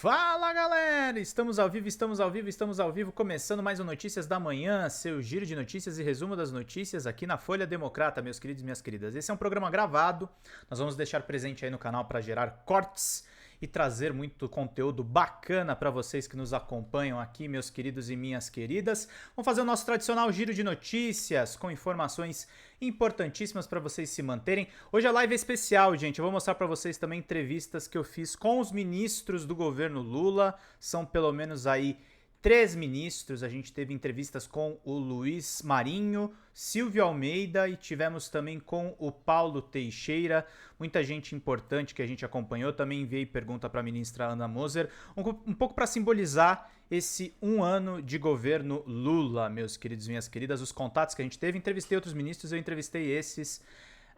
Fala galera, estamos ao vivo, começando mais um Notícias da Manhã, seu giro de notícias e resumo das notícias aqui na Folha Democrata, meus queridos e minhas queridas. Esse é um programa gravado, nós vamos deixar presente aí no canal para gerar cortes e trazer muito conteúdo bacana para vocês que nos acompanham aqui, meus queridos e minhas queridas. Vamos fazer o nosso tradicional giro de notícias com informações importantíssimas para vocês se manterem. Hoje a live é especial, gente. Eu vou mostrar para vocês também entrevistas que eu fiz com os ministros do governo Lula. São pelo menos aí 3 ministros. A gente teve entrevistas com o Luiz Marinho, Silvio Almeida e tivemos também com o Paulo Teixeira. Muita gente importante que a gente acompanhou. Também enviei pergunta para a ministra Ana Moser. Um pouco para simbolizar esse 1 ano de governo Lula, meus queridos e minhas queridas. Os contatos que a gente teve. Entrevistei outros ministros, eu entrevistei esses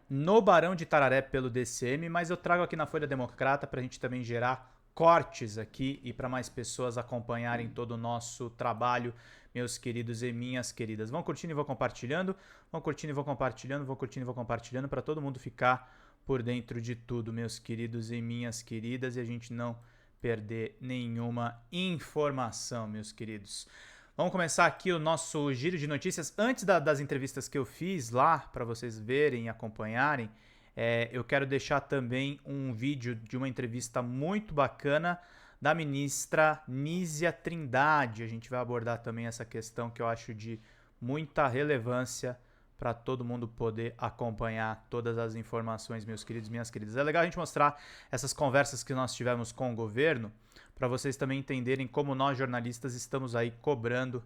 no Barão de Itararé pelo DCM, mas eu trago aqui na Folha Democrata para a gente também gerar cortes aqui e para mais pessoas acompanharem todo o nosso trabalho, meus queridos e minhas queridas. Vão curtindo e vão compartilhando, vão curtindo e vão compartilhando, vão curtindo e vão compartilhando para todo mundo ficar por dentro de tudo, meus queridos e minhas queridas, e a gente não perder nenhuma informação, meus queridos. Vamos começar aqui o nosso giro de notícias. Antes das entrevistas que eu fiz lá, para vocês verem e acompanharem, eu quero deixar também um vídeo de uma entrevista muito bacana da ministra Nízia Trindade. A gente vai abordar também essa questão que eu acho de muita relevância para todo mundo poder acompanhar todas as informações, meus queridos e minhas queridas. É legal a gente mostrar essas conversas que nós tivemos com o governo, para vocês também entenderem como nós jornalistas estamos aí cobrando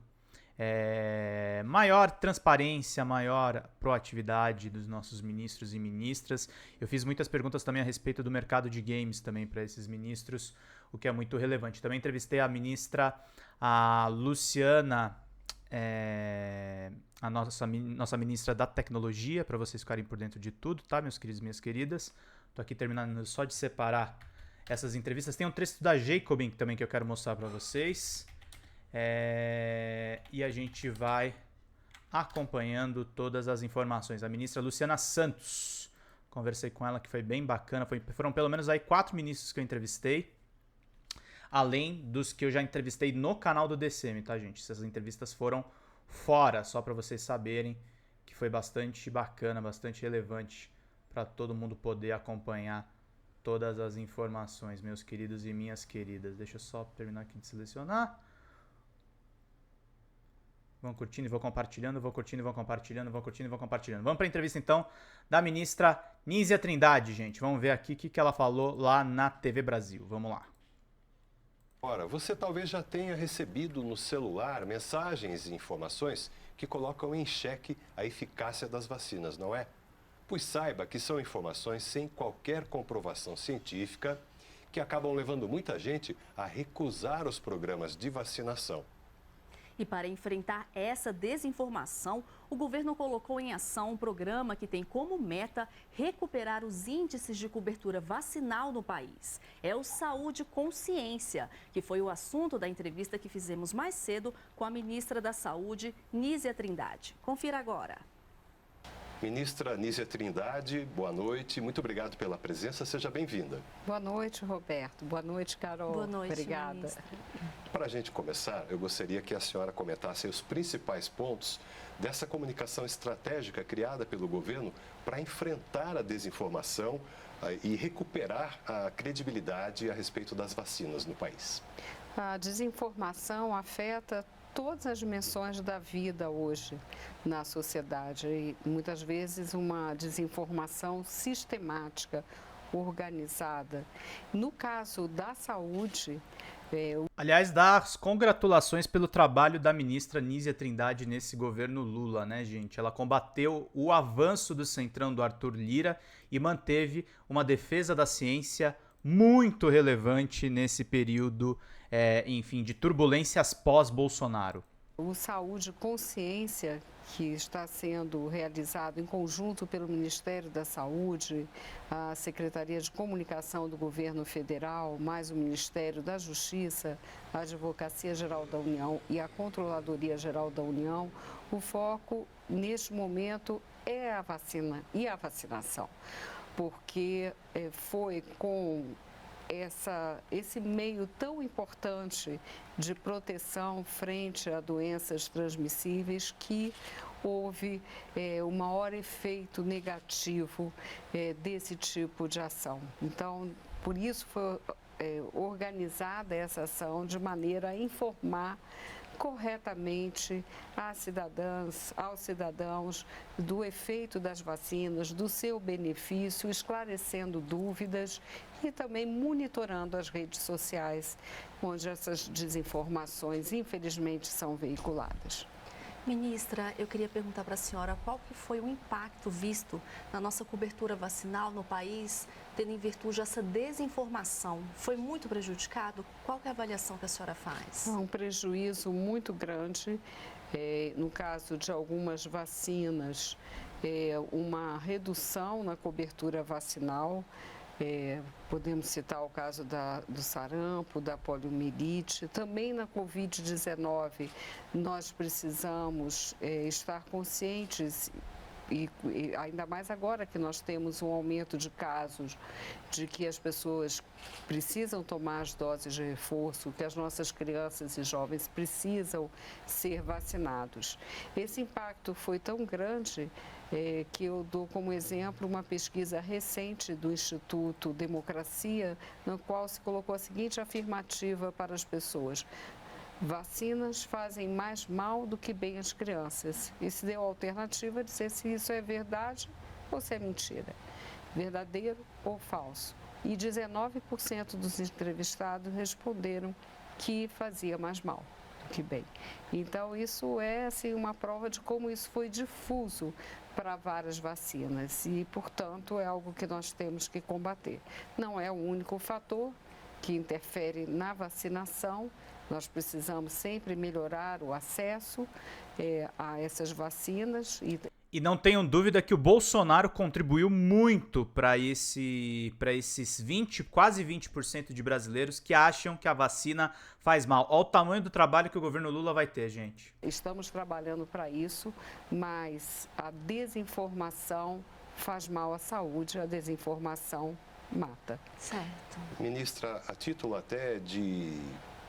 maior transparência, maior proatividade dos nossos ministros e ministras. Eu fiz muitas perguntas também a respeito do mercado de games também para esses ministros, o que é muito relevante. Também entrevistei a ministra, a Luciana, a nossa ministra da tecnologia, para vocês ficarem por dentro de tudo, tá, meus queridos e minhas queridas? Tô aqui terminando só de separar essas entrevistas. Tem um trecho da Jacobin também que eu quero mostrar para vocês. E a gente vai acompanhando todas as informações. A ministra Luciana Santos, conversei com ela que foi bem bacana. Foram pelo menos aí 4 ministros que eu entrevistei, além dos que eu já entrevistei no canal do DCM, tá, gente? Essas entrevistas foram fora, só para vocês saberem que foi bastante bacana, bastante relevante para todo mundo poder acompanhar todas as informações, meus queridos e minhas queridas. Deixa eu só terminar aqui de selecionar. Vão curtindo e vão compartilhando, vão curtindo e vão compartilhando, vão curtindo e vão compartilhando. Vamos para a entrevista, então, da ministra Nízia Trindade, gente. Vamos ver aqui o que ela falou lá na TV Brasil. Vamos lá. Ora, você talvez já tenha recebido no celular mensagens e informações que colocam em xeque a eficácia das vacinas, não é? Pois saiba que são informações sem qualquer comprovação científica que acabam levando muita gente a recusar os programas de vacinação. E para enfrentar essa desinformação, o governo colocou em ação um programa que tem como meta recuperar os índices de cobertura vacinal no país. É o Saúde Consciência, que foi o assunto da entrevista que fizemos mais cedo com a ministra da Saúde, Nízia Trindade. Confira agora. Ministra Nízia Trindade, boa noite. Muito obrigado pela presença. Seja bem-vinda. Boa noite, Roberto. Boa noite, Carol. Boa noite, obrigada. Ministra. Para a gente começar, eu gostaria que a senhora comentasse os principais pontos dessa comunicação estratégica criada pelo governo para enfrentar a desinformação e recuperar a credibilidade a respeito das vacinas no país. A desinformação afeta todas as dimensões da vida hoje na sociedade e muitas vezes uma desinformação sistemática, organizada. No caso da saúde, Aliás, dar as congratulações pelo trabalho da ministra Nízia Trindade nesse governo Lula, né, gente? Ela combateu o avanço do centrão do Arthur Lira e manteve uma defesa da ciência muito relevante nesse período, enfim, de turbulências pós-Bolsonaro. o Saúde Consciência, que está sendo realizado em conjunto pelo Ministério da Saúde, a Secretaria de Comunicação do Governo Federal, mais o Ministério da Justiça, a Advocacia Geral da União e a Controladoria Geral da União, o foco neste momento é a vacina e a vacinação, porque foi com esse meio tão importante de proteção frente a doenças transmissíveis que houve o maior efeito negativo desse tipo de ação. Então, por isso foi organizada essa ação de maneira a informar corretamente às cidadãs, aos cidadãos do efeito das vacinas, do seu benefício, esclarecendo dúvidas e também monitorando as redes sociais, onde essas desinformações, infelizmente, são veiculadas. Ministra, eu queria perguntar para a senhora qual que foi o impacto visto na nossa cobertura vacinal no país, tendo em virtude essa desinformação. Foi muito prejudicado? Qual que é a avaliação que a senhora faz? Um prejuízo muito grande. No caso de algumas vacinas, uma redução na cobertura vacinal. Podemos citar o caso do sarampo, da poliomielite. Também na Covid-19, nós precisamos estar conscientes, e ainda mais agora que nós temos um aumento de casos, de que as pessoas precisam tomar as doses de reforço, que as nossas crianças e jovens precisam ser vacinados. Esse impacto foi tão grande que eu dou como exemplo uma pesquisa recente do Instituto Democracia, na qual se colocou a seguinte afirmativa para as pessoas: vacinas fazem mais mal do que bem às crianças. E se deu a alternativa de dizer se isso é verdade ou se é mentira, verdadeiro ou falso. E 19% dos entrevistados responderam que fazia mais mal do que bem. Então, isso é assim, uma prova de como isso foi difuso para várias vacinas e, portanto, é algo que nós temos que combater. Não é o único fator que interfere na vacinação. Nós precisamos sempre melhorar o acesso a essas vacinas. E não tenham dúvida que o Bolsonaro contribuiu muito para esses quase 20% de brasileiros que acham que a vacina faz mal. Olha o tamanho do trabalho que o governo Lula vai ter, gente. Estamos trabalhando para isso, mas a desinformação faz mal à saúde, a desinformação mata. Certo. Ministra, a título até de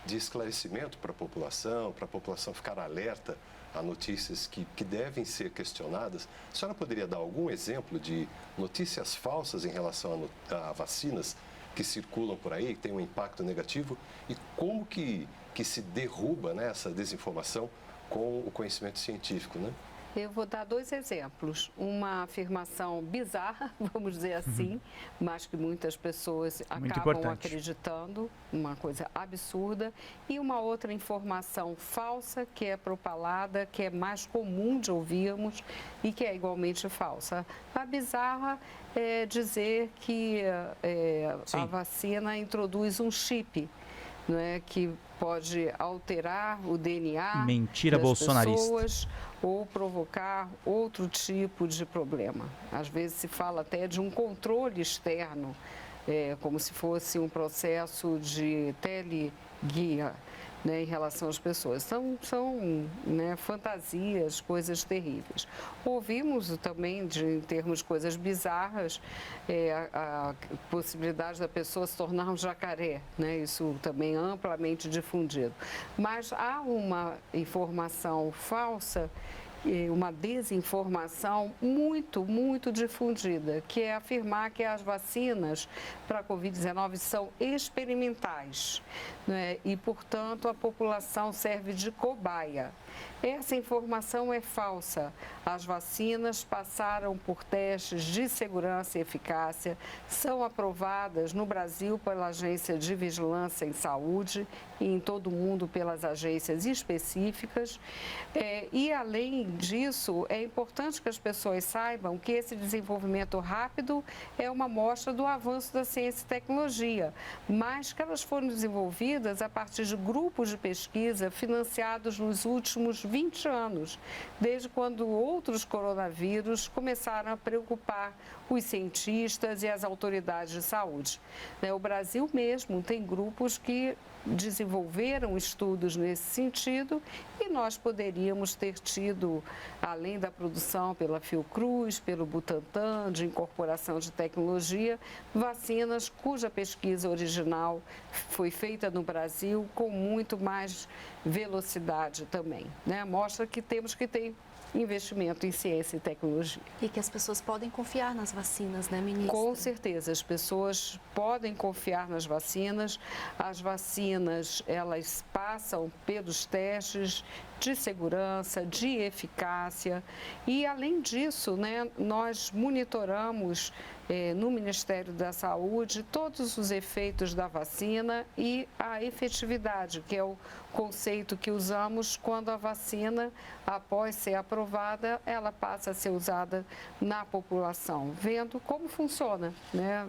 esclarecimento para a população ficar alerta a notícias que devem ser questionadas, a senhora poderia dar algum exemplo de notícias falsas em relação a vacinas que circulam por aí, que têm um impacto negativo, e como que se derruba, né, essa desinformação com o conhecimento científico, né? Eu vou dar dois exemplos. Uma afirmação bizarra, vamos dizer assim, mas que muitas pessoas acabam acreditando, uma coisa absurda, e uma outra informação falsa que é propalada, que é mais comum de ouvirmos e que é igualmente falsa. A bizarra é dizer que a vacina introduz um chip, não é, que pode alterar o DNA das pessoas ou provocar outro tipo de problema. Às vezes se fala até de um controle externo, como se fosse um processo de teleguia, né, em relação às pessoas. São né, fantasias, coisas terríveis. Ouvimos também, em termos de coisas bizarras, a possibilidade da pessoa se tornar um jacaré, né? Isso também é amplamente difundido. Mas há uma informação falsa, uma desinformação muito, muito difundida, que é afirmar que as vacinas para a Covid-19 são experimentais, né? E, portanto, a população serve de cobaia. Essa informação é falsa. As vacinas passaram por testes de segurança e eficácia, são aprovadas no Brasil pela Agência de Vigilância em Saúde e em todo o mundo pelas agências específicas. E, além disso, é importante que as pessoas saibam que esse desenvolvimento rápido é uma mostra do avanço da ciência e tecnologia, mas que elas foram desenvolvidas a partir de grupos de pesquisa financiados nos últimos últimos 20 anos, desde quando outros coronavírus começaram a preocupar os cientistas e as autoridades de saúde. O Brasil mesmo tem grupos que desenvolveram estudos nesse sentido e nós poderíamos ter tido, além da produção pela Fiocruz, pelo Butantan, de incorporação de tecnologia, vacinas cuja pesquisa original foi feita no Brasil com muito mais velocidade também. Mostra que temos que ter investimento em ciência e tecnologia. E que as pessoas podem confiar nas vacinas, né, ministra? Com certeza, as pessoas podem confiar nas vacinas. As vacinas, elas passam pelos testes de segurança, de eficácia e, além disso, nós monitoramos no Ministério da Saúde todos os efeitos da vacina e a efetividade, que é o conceito que usamos quando a vacina, após ser aprovada, ela passa a ser usada na população, vendo como funciona,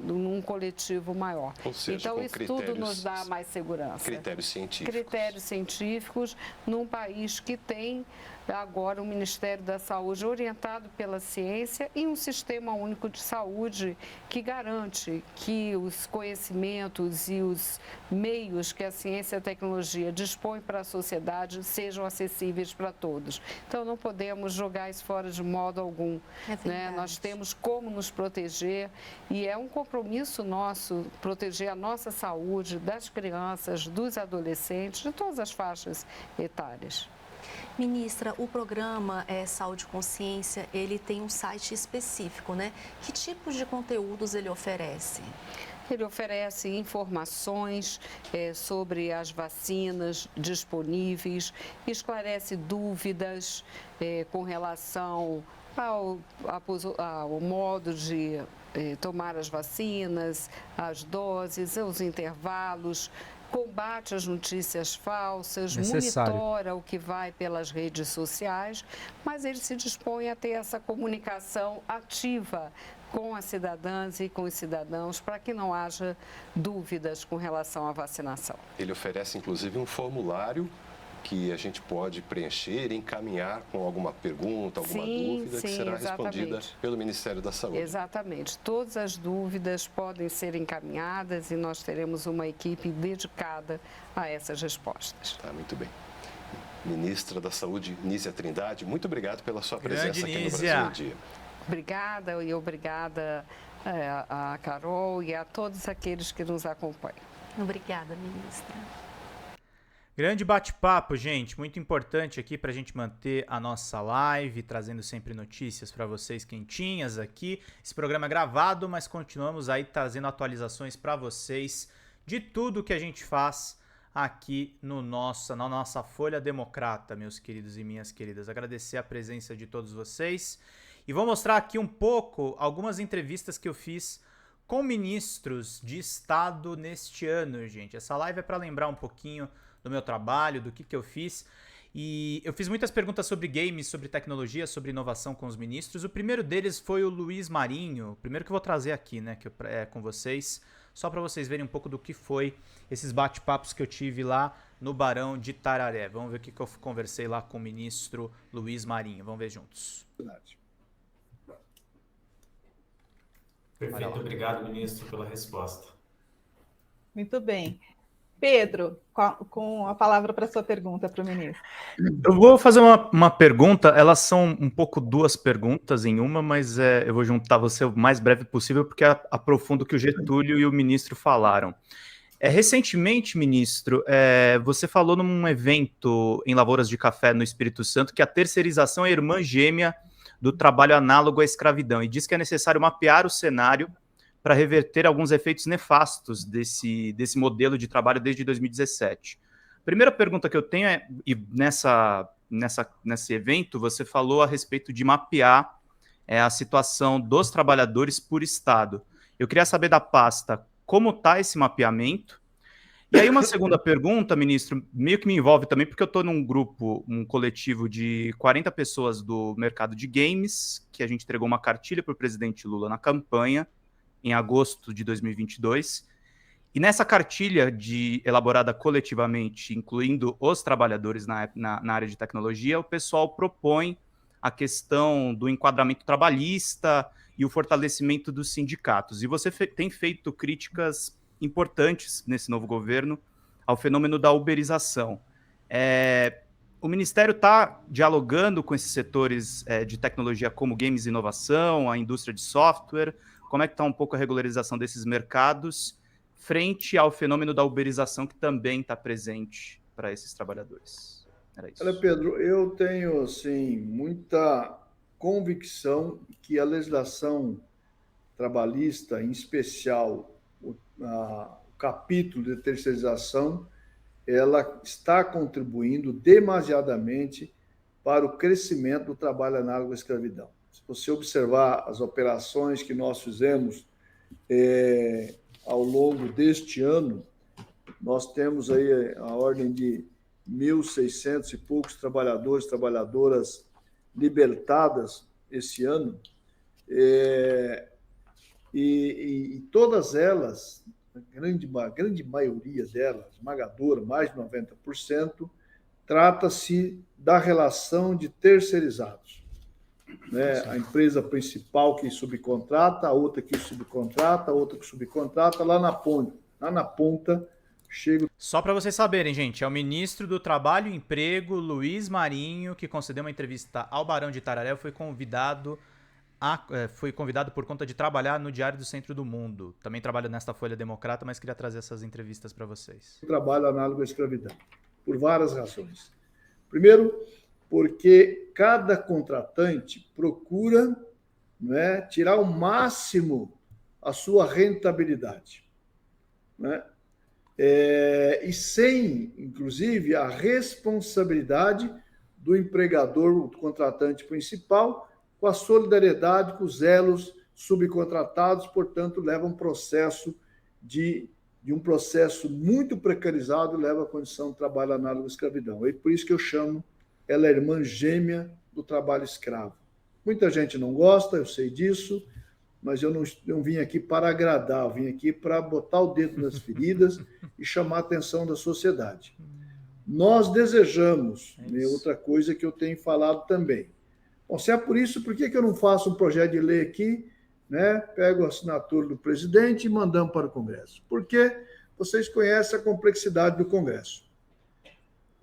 num coletivo maior. Ou seja, então, isso tudo nos dá mais segurança. Critérios científicos. Critérios científicos num país que tem agora um Ministério da Saúde orientado pela ciência e um sistema único de saúde que garante que os conhecimentos e os meios que a ciência e a tecnologia dispõem para a sociedade sejam acessíveis para todos. Então, não podemos jogar isso fora de modo algum. Nós temos como nos proteger e é um compromisso nosso proteger a nossa saúde das crianças, dos adolescentes, de todas as faixas etárias. Ministra, o programa Saúde e Consciência, ele tem um site específico, né? Que tipos de conteúdos ele oferece? Ele oferece informações sobre as vacinas disponíveis, esclarece dúvidas com relação ao modo de tomar as vacinas, as doses, os intervalos, combate as notícias falsas, monitora o que vai pelas redes sociais, mas ele se dispõe a ter essa comunicação ativa com as cidadãs e com os cidadãos para que não haja dúvidas com relação à vacinação. Ele oferece, inclusive, um formulário que a gente pode preencher e encaminhar com alguma pergunta, alguma dúvida que será respondida pelo Ministério da Saúde. Exatamente. Todas as dúvidas podem ser encaminhadas e nós teremos uma equipe dedicada a essas respostas. Tá, muito bem. Ministra da Saúde, Nízia Trindade, muito obrigado pela sua presença aqui no Brasil em Dia. Obrigada e obrigada a Carol e a todos aqueles que nos acompanham. Obrigada, ministra. Grande bate-papo, gente, muito importante aqui para a gente manter a nossa live, trazendo sempre notícias para vocês quentinhas aqui. Esse programa é gravado, mas continuamos aí trazendo atualizações para vocês de tudo que a gente faz aqui na nossa Folha Democrata, meus queridos e minhas queridas. Agradecer a presença de todos vocês e vou mostrar aqui um pouco algumas entrevistas que eu fiz com ministros de Estado neste ano, gente. Essa live é para lembrar um pouquinho do meu trabalho, do que eu fiz. E eu fiz muitas perguntas sobre games, sobre tecnologia, sobre inovação com os ministros. O primeiro deles foi o Luiz Marinho, o primeiro que eu vou trazer aqui, com vocês, só para vocês verem um pouco do que foi esses bate-papos que eu tive lá no Barão de Tararé. Vamos ver o que eu conversei lá com o ministro Luiz Marinho. Vamos ver juntos. Perfeito, obrigado, ministro, pela resposta. Muito bem. Pedro, com a palavra para a sua pergunta para o ministro. Eu vou fazer uma pergunta, elas são um pouco duas perguntas em uma, mas eu vou juntar você o mais breve possível, porque aprofundo o que o Getúlio e o ministro falaram. Recentemente, ministro, você falou num evento em Lavouras de Café no Espírito Santo que a terceirização é irmã gêmea do trabalho análogo à escravidão e diz que é necessário mapear o cenário para reverter alguns efeitos nefastos desse modelo de trabalho desde 2017. A primeira pergunta que eu tenho é, e nesse evento você falou a respeito de mapear a situação dos trabalhadores por estado. Eu queria saber da pasta como está esse mapeamento. E aí uma segunda pergunta, ministro, meio que me envolve também, porque eu estou num grupo, um coletivo de 40 pessoas do mercado de games, que a gente entregou uma cartilha para o presidente Lula na campanha, em agosto de 2022, E nessa cartilha elaborada coletivamente, incluindo os trabalhadores na área de tecnologia, o pessoal propõe a questão do enquadramento trabalhista e o fortalecimento dos sindicatos. E você tem feito críticas importantes nesse novo governo ao fenômeno da uberização. O Ministério está dialogando com esses setores de tecnologia como games e inovação, a indústria de software. Como é que está um pouco a regularização desses mercados frente ao fenômeno da uberização que também está presente para esses trabalhadores? Era isso. Olha, Pedro, eu tenho assim, muita convicção que a legislação trabalhista, em especial o capítulo de terceirização, ela está contribuindo demasiadamente para o crescimento do trabalho análogo à escravidão. Se você observar as operações que nós fizemos ao longo deste ano, nós temos aí a ordem de 1.600 e poucos trabalhadores, trabalhadoras libertadas esse ano, e todas elas, a grande maioria delas, esmagadora, mais de 90%, trata-se da relação de terceirizados. Né? A empresa principal que subcontrata, a outra que subcontrata, a outra que subcontrata, lá na ponta chega... Só para vocês saberem, gente, é o ministro do Trabalho e Emprego, Luiz Marinho, que concedeu uma entrevista ao Barão de Itararé, foi convidado por conta de trabalhar no Diário do Centro do Mundo. Também trabalha nesta Folha Democrata, mas queria trazer essas entrevistas para vocês. Trabalho análogo à escravidão, por várias razões. Primeiro, porque cada contratante procura, né, tirar ao máximo a sua rentabilidade, né? E sem, inclusive, a responsabilidade do empregador, do contratante principal, com a solidariedade com os elos subcontratados, portanto, leva um processo de um processo muito precarizado, leva à condição de trabalho análogo à escravidão. É por isso que eu chamo ela a irmã gêmea do trabalho escravo. Muita gente não gosta, eu sei disso, mas eu não vim aqui para agradar, eu vim aqui para botar o dedo nas feridas e chamar a atenção da sociedade. Nós desejamos, outra coisa que eu tenho falado também. Bom, se é por isso, por que eu não faço um projeto de lei aqui, né? Pego a assinatura do presidente e mandamos para o Congresso? Porque vocês conhecem a complexidade do Congresso.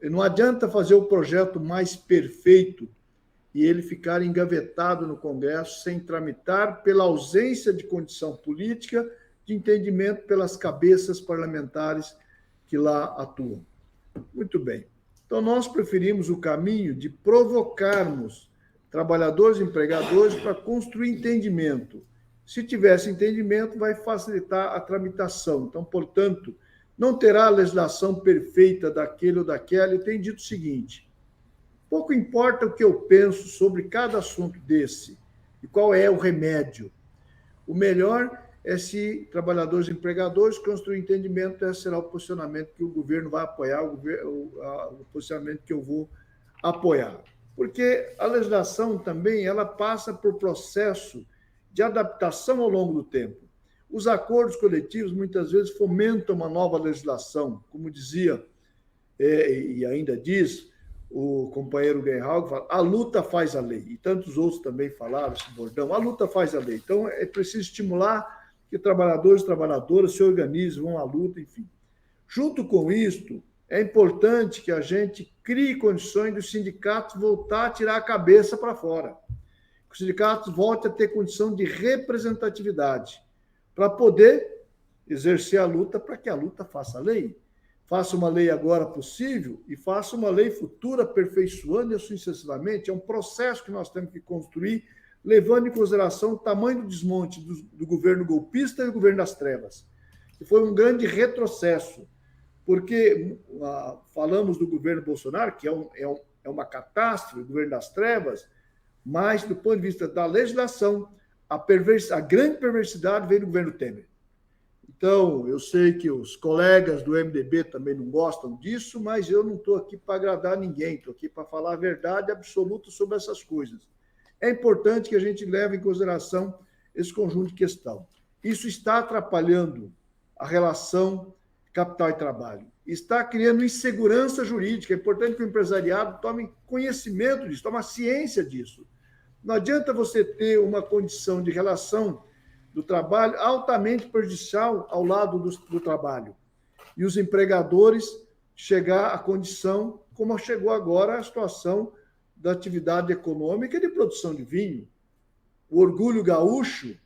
E não adianta fazer o projeto mais perfeito e ele ficar engavetado no Congresso sem tramitar pela ausência de condição política, de entendimento pelas cabeças parlamentares que lá atuam. Muito bem. Então, nós preferimos o caminho de provocarmos trabalhadores e empregadores para construir entendimento. Se tivesse entendimento, vai facilitar a tramitação. Então, portanto, não terá a legislação perfeita daquele ou daquela. E tem dito o seguinte: pouco importa o que eu penso sobre cada assunto desse e qual é o remédio. O melhor é se trabalhadores e empregadores construírem entendimento, esse será o posicionamento que o governo vai apoiar, o posicionamento que eu vou apoiar. Porque a legislação também ela passa por processo de adaptação ao longo do tempo. Os acordos coletivos muitas vezes fomentam uma nova legislação, como dizia e ainda diz o companheiro Guerral, a luta faz a lei, e tantos outros também falaram esse bordão, a luta faz a lei. Então, é preciso estimular que trabalhadores e trabalhadoras se organizem, vão à luta, enfim. Junto com isto, é importante que a gente crie condições dos sindicatos voltar a tirar a cabeça para fora. Que os sindicatos voltem a ter condição de representatividade para poder exercer a luta, para que a luta faça a lei. Faça uma lei agora possível e faça uma lei futura, aperfeiçoando isso sucessivamente. É um processo que nós temos que construir, levando em consideração o tamanho do desmonte do governo golpista e do governo das trevas, que foi um grande retrocesso, porque falamos do governo Bolsonaro, que é uma catástrofe, o governo das trevas, mas, do ponto de vista da legislação, a grande perversidade veio do governo Temer. Então, eu sei que os colegas do MDB também não gostam disso, mas eu não estou aqui para agradar ninguém, estou aqui para falar a verdade absoluta sobre essas coisas. É importante que a gente leve em consideração esse conjunto de questão. Isso está atrapalhando a relação capital e trabalho. Está criando insegurança jurídica. É importante que o empresariado tome conhecimento disso, tome ciência disso. Não adianta você ter uma condição de relação do trabalho altamente prejudicial ao lado do trabalho. E os empregadores chegar à condição, como chegou agora a situação da atividade econômica de produção de vinho. O orgulho gaúcho,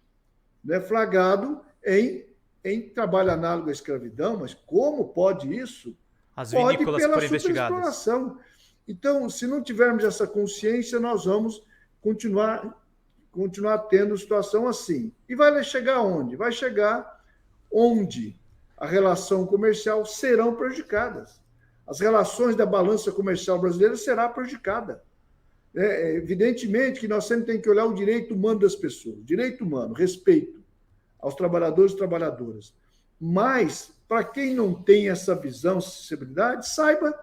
né, flagrado em trabalho análogo à escravidão, mas como pode isso? As Pode vinícolas pela foram investigadas. superexploração. Então, se não tivermos essa consciência, nós vamos continuar tendo situação assim. E vai chegar onde? Vai chegar onde a relação comercial serão prejudicadas. As relações da balança comercial brasileira será prejudicada. Evidentemente que nós sempre temos que olhar o direito humano das pessoas. Direito humano, respeito aos trabalhadores e trabalhadoras. Mas, para quem não tem essa visão, sensibilidade, saiba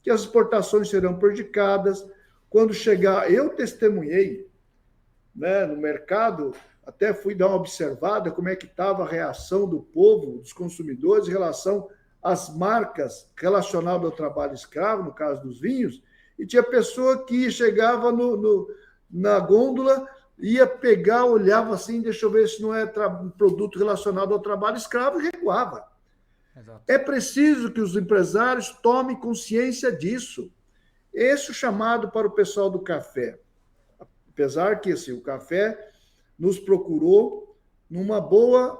que as exportações serão prejudicadas. Quando chegar, eu testemunhei, né, no mercado, até fui dar uma observada como é que estava a reação do povo, dos consumidores, em relação às marcas relacionadas ao trabalho escravo, no caso dos vinhos, e tinha pessoa que chegava na gôndola, ia pegar, olhava assim, deixa eu ver se não é um produto relacionado ao trabalho escravo, e recuava. Exato. É preciso que os empresários tomem consciência disso. Esse é o chamado para o pessoal do café. Apesar que assim, o café nos procurou numa boa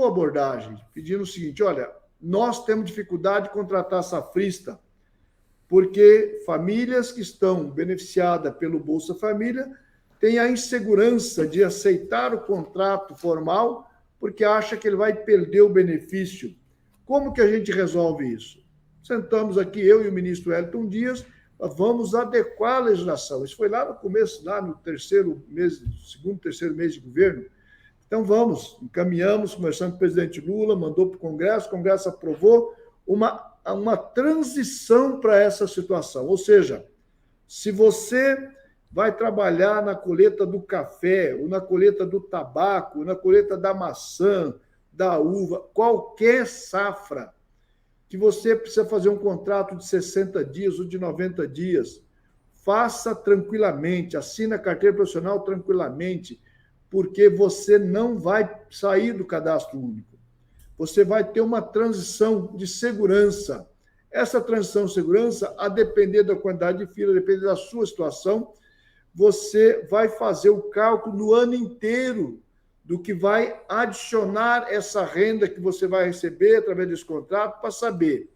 abordagem, pedindo o seguinte: olha, nós temos dificuldade de contratar safrista, porque famílias que estão beneficiadas pelo Bolsa Família têm a insegurança de aceitar o contrato formal porque acha que ele vai perder o benefício. Como que a gente resolve isso? Sentamos aqui, eu e o ministro Wellington Dias, vamos adequar a legislação. Isso foi lá no começo, lá no segundo, terceiro mês de governo. Então vamos, encaminhamos, começando com o presidente Lula, mandou para o Congresso aprovou uma transição para essa situação. Ou seja, se você vai trabalhar na colheita do café, ou na colheita do tabaco, ou na colheita da maçã, da uva, qualquer safra, que você precisa fazer um contrato de 60 dias ou de 90 dias, faça tranquilamente, assina a carteira profissional tranquilamente, porque você não vai sair do cadastro único. Você vai ter uma transição de segurança. Essa transição de segurança, a depender da quantidade de fila, a depender da sua situação, você vai fazer o cálculo no ano inteiro do que vai adicionar essa renda que você vai receber através desse contrato, para saber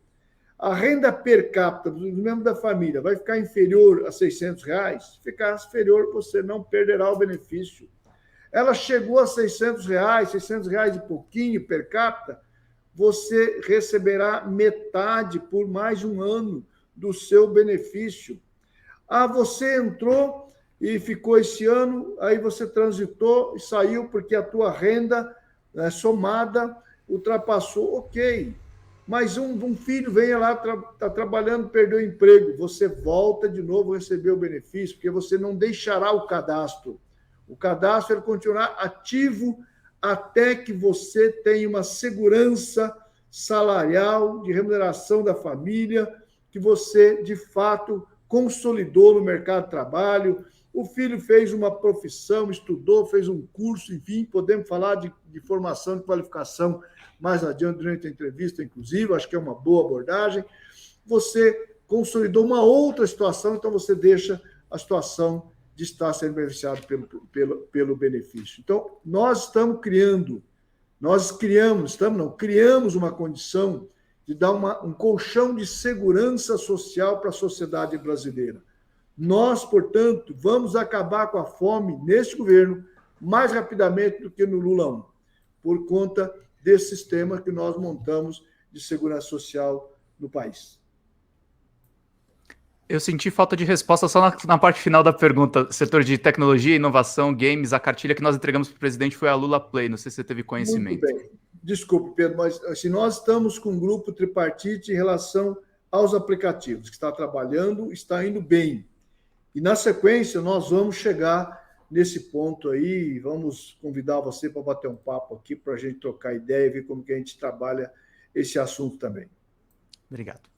a renda per capita dos membros da família vai ficar inferior a R$600? Se ficar inferior, você não perderá o benefício. Ela chegou a R$600, R$600 e pouquinho per capita, você receberá metade por mais um ano do seu benefício. Você entrou e ficou esse ano, aí você transitou e saiu porque a tua renda somada ultrapassou, ok. Mas um filho vem lá, está trabalhando, perdeu o emprego, você volta de novo a receber o benefício, porque você não deixará o cadastro. O cadastro ele continuará ativo até que você tenha uma segurança salarial de remuneração da família, que você, de fato, consolidou no mercado de trabalho. O filho fez uma profissão, estudou, fez um curso, enfim, podemos falar de formação, de qualificação mais adiante durante a entrevista, inclusive, acho que é uma boa abordagem. Você consolidou uma outra situação, então você deixa a situação de estar sendo beneficiado pelo benefício. Então, criamos uma condição de dar um colchão de segurança social para a sociedade brasileira. Nós, portanto, vamos acabar com a fome neste governo mais rapidamente do que no Lula 1, por conta desse sistema que nós montamos de segurança social no país. Eu senti falta de resposta só na parte final da pergunta. Setor de tecnologia, inovação, games, a cartilha que nós entregamos para o presidente foi a Lula Play. Não sei se você teve conhecimento. Muito bem. Desculpe, Pedro, mas assim, nós estamos com um grupo tripartite em relação aos aplicativos, que está trabalhando, está indo bem. E, na sequência, nós vamos chegar nesse ponto aí. Vamos convidar você para bater um papo aqui, para a gente trocar ideia e ver como que a gente trabalha esse assunto também. Obrigado.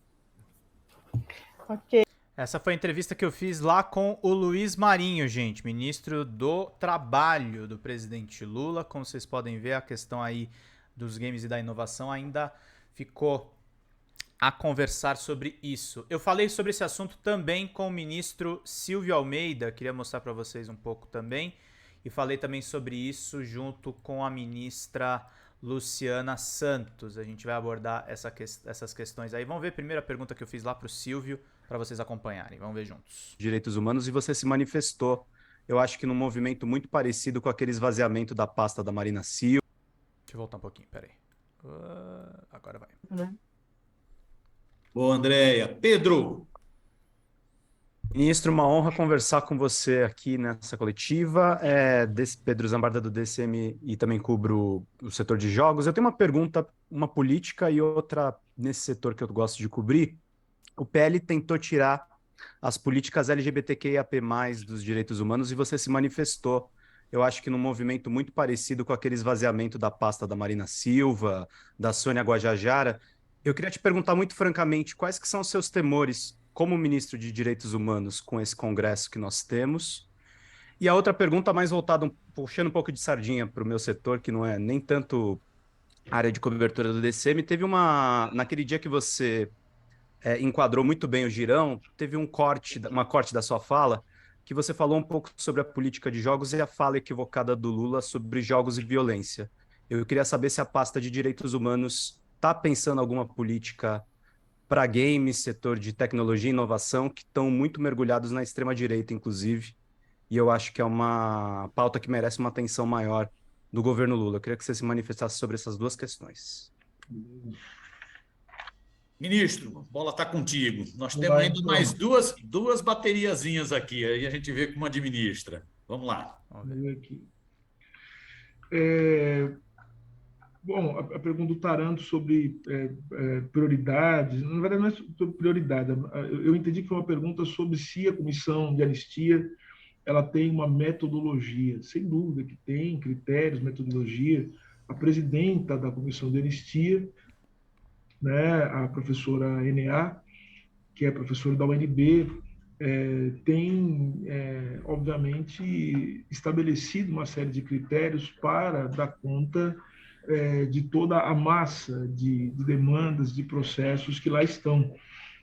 Ok. Essa foi a entrevista que eu fiz lá com o Luiz Marinho, gente, ministro do Trabalho do presidente Lula. Como vocês podem ver, a questão aí dos games e da inovação ainda ficou a conversar sobre isso. Eu falei sobre esse assunto também com o ministro Silvio Almeida, queria mostrar para vocês um pouco também, e falei também sobre isso junto com a ministra Luciana Santos. A gente vai abordar essas questões aí. Vamos ver primeiro a pergunta que eu fiz lá para o Silvio, para vocês acompanharem. Vamos ver juntos. Direitos humanos, e você se manifestou, eu acho que num movimento muito parecido com aquele esvaziamento da pasta da Marina Silva. Deixa eu voltar um pouquinho, peraí. Agora vai. Boa, Andréia. Pedro. Ministro, uma honra conversar com você aqui nessa coletiva. Pedro Zambarda, do DCM, e também cubro o setor de jogos. Eu tenho uma pergunta, uma política e outra nesse setor que eu gosto de cobrir. O PL tentou tirar as políticas LGBTQIAP+, dos direitos humanos, e você se manifestou, eu acho que num movimento muito parecido com aquele esvaziamento da pasta da Marina Silva, da Sônia Guajajara. Eu queria te perguntar muito francamente, quais que são os seus temores como ministro de Direitos Humanos com esse congresso que nós temos? E a outra pergunta mais voltada, puxando um pouco de sardinha para o meu setor, que não é nem tanto área de cobertura do DCM, teve naquele dia que você enquadrou muito bem o Girão, teve uma corte da sua fala, que você falou um pouco sobre a política de jogos e a fala equivocada do Lula sobre jogos e violência. Eu queria saber se a pasta de Direitos Humanos está pensando alguma política para games, setor de tecnologia e inovação, que estão muito mergulhados na extrema-direita, inclusive, e eu acho que é uma pauta que merece uma atenção maior do governo Lula. Eu queria que você se manifestasse sobre essas duas questões. Ministro, a bola está contigo. Nós temos ainda mais duas bateriazinhas aqui, aí a gente vê como administra. Vamos lá. Vamos ver aqui. Bom, a pergunta do Taranto sobre prioridades, na verdade não é sobre prioridade, eu entendi que foi uma pergunta sobre se a comissão de anistia ela tem uma metodologia. Sem dúvida que tem critérios, metodologia. A presidenta da comissão de anistia, né, a professora N.A., que é professora da UNB, tem, obviamente, estabelecido uma série de critérios para dar conta de toda a massa de demandas, de processos que lá estão.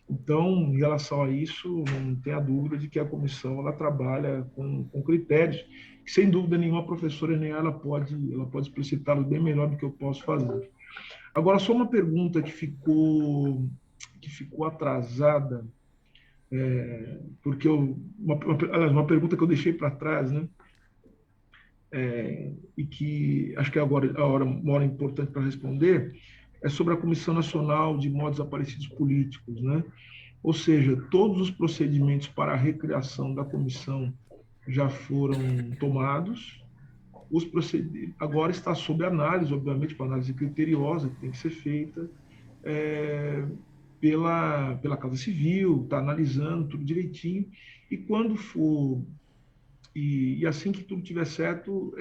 Então, em relação a isso, não tem a dúvida de que a comissão ela trabalha com critérios que, sem dúvida nenhuma, a professora Enéa ela pode explicitá-los bem melhor do que eu posso fazer. Agora, só uma pergunta que ficou atrasada, porque uma pergunta que eu deixei para trás, né? E que acho que agora uma hora importante para responder, é sobre a Comissão Nacional de Mortos Desaparecidos Políticos, né? Ou seja, todos os procedimentos para a recriação da comissão já foram tomados, agora está sob análise, obviamente, uma análise criteriosa que tem que ser feita pela Casa Civil, está analisando tudo direitinho, e quando for e assim que tudo estiver certo,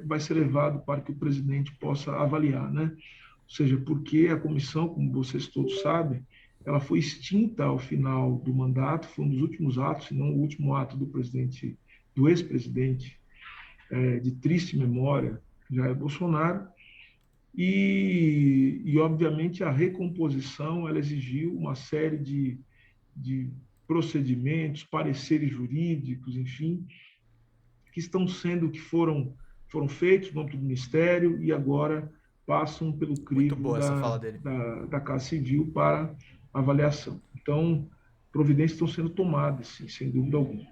vai ser levado para que o presidente possa avaliar, né? Ou seja, porque a comissão, como vocês todos sabem, ela foi extinta ao final do mandato, foi um dos últimos atos, se não o último ato do ex-presidente, de triste memória, Jair Bolsonaro, e obviamente a recomposição ela exigiu uma série de procedimentos, pareceres jurídicos, enfim, que foram feitos no âmbito do Ministério e agora passam pelo crivo da Casa Civil para avaliação. Então, providências estão sendo tomadas, sim, sem dúvida alguma.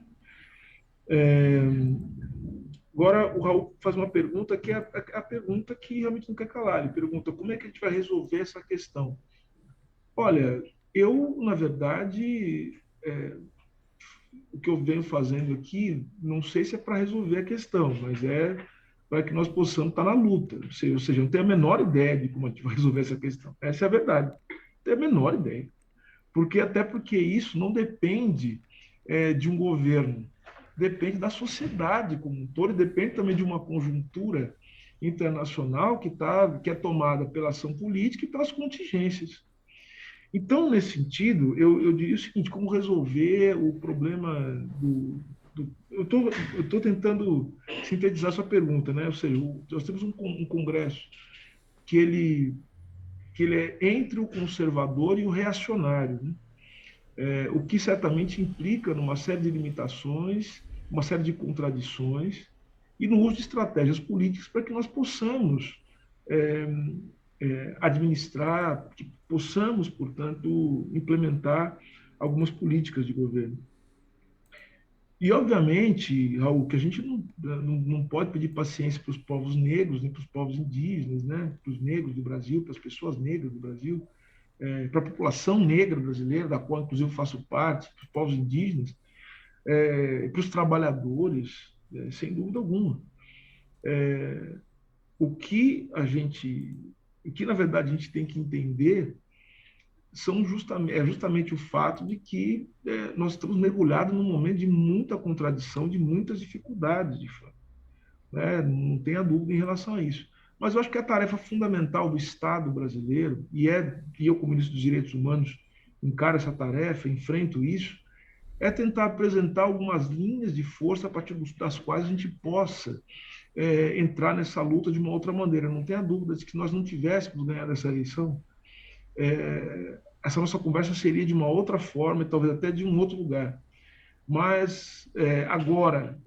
Agora, o Raul faz uma pergunta que é a pergunta que realmente não quer calar. Ele pergunta como é que a gente vai resolver essa questão. Olha, eu, na verdade, o que eu venho fazendo aqui, não sei se é para resolver a questão, mas é para que nós possamos estar na luta. Ou seja, eu não tenho a menor ideia de como a gente vai resolver essa questão. Essa é a verdade. Não tenho a menor ideia. Até porque isso não depende de um governo, depende da sociedade como um todo, e depende também de uma conjuntura internacional que é tomada pela ação política e pelas contingências. Então, nesse sentido, eu diria o seguinte: como resolver o problema eu estou tentando sintetizar sua pergunta, né? Ou seja, nós temos um Congresso que ele é entre o conservador e o reacionário, né? O que certamente implica numa série de limitações, uma série de contradições, e no uso de estratégias políticas para que nós possamos administrar, que possamos, portanto, implementar algumas políticas de governo. E, obviamente, Raul, que a gente não pode pedir paciência para os povos negros, nem para os povos indígenas, né? Para os negros do Brasil, para as pessoas negras do Brasil, para a população negra brasileira, da qual, inclusive, eu faço parte, para os povos indígenas, para os trabalhadores, sem dúvida alguma. O que, na verdade, a gente tem que entender é justamente o fato de que nós estamos mergulhados num momento de muita contradição, de muitas dificuldades, de fato. Não tenha dúvida em relação a isso. Mas eu acho que a tarefa fundamental do Estado brasileiro, e eu, como ministro dos Direitos Humanos, encaro essa tarefa, enfrento isso, é tentar apresentar algumas linhas de força a partir das quais a gente possa entrar nessa luta de uma outra maneira. Não tenha dúvida de que se nós não tivéssemos ganhado essa eleição, essa nossa conversa seria de uma outra forma, talvez até de um outro lugar. Mas agora,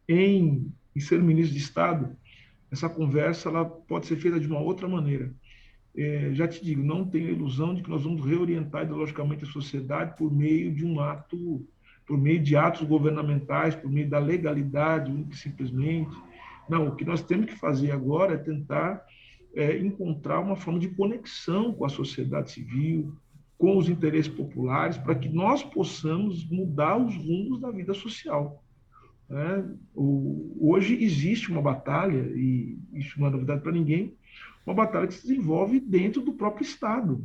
em ser ministro de Estado, essa conversa ela pode ser feita de uma outra maneira. Já te digo, não tenho a ilusão de que nós vamos reorientar ideologicamente a sociedade por meio de atos governamentais, por meio da legalidade, única e simplesmente. Não, o que nós temos que fazer agora é tentar encontrar uma forma de conexão com a sociedade civil, com os interesses populares, para que nós possamos mudar os rumos da vida social. Hoje existe uma batalha, e isso não é novidade para ninguém, uma batalha que se desenvolve dentro do próprio Estado.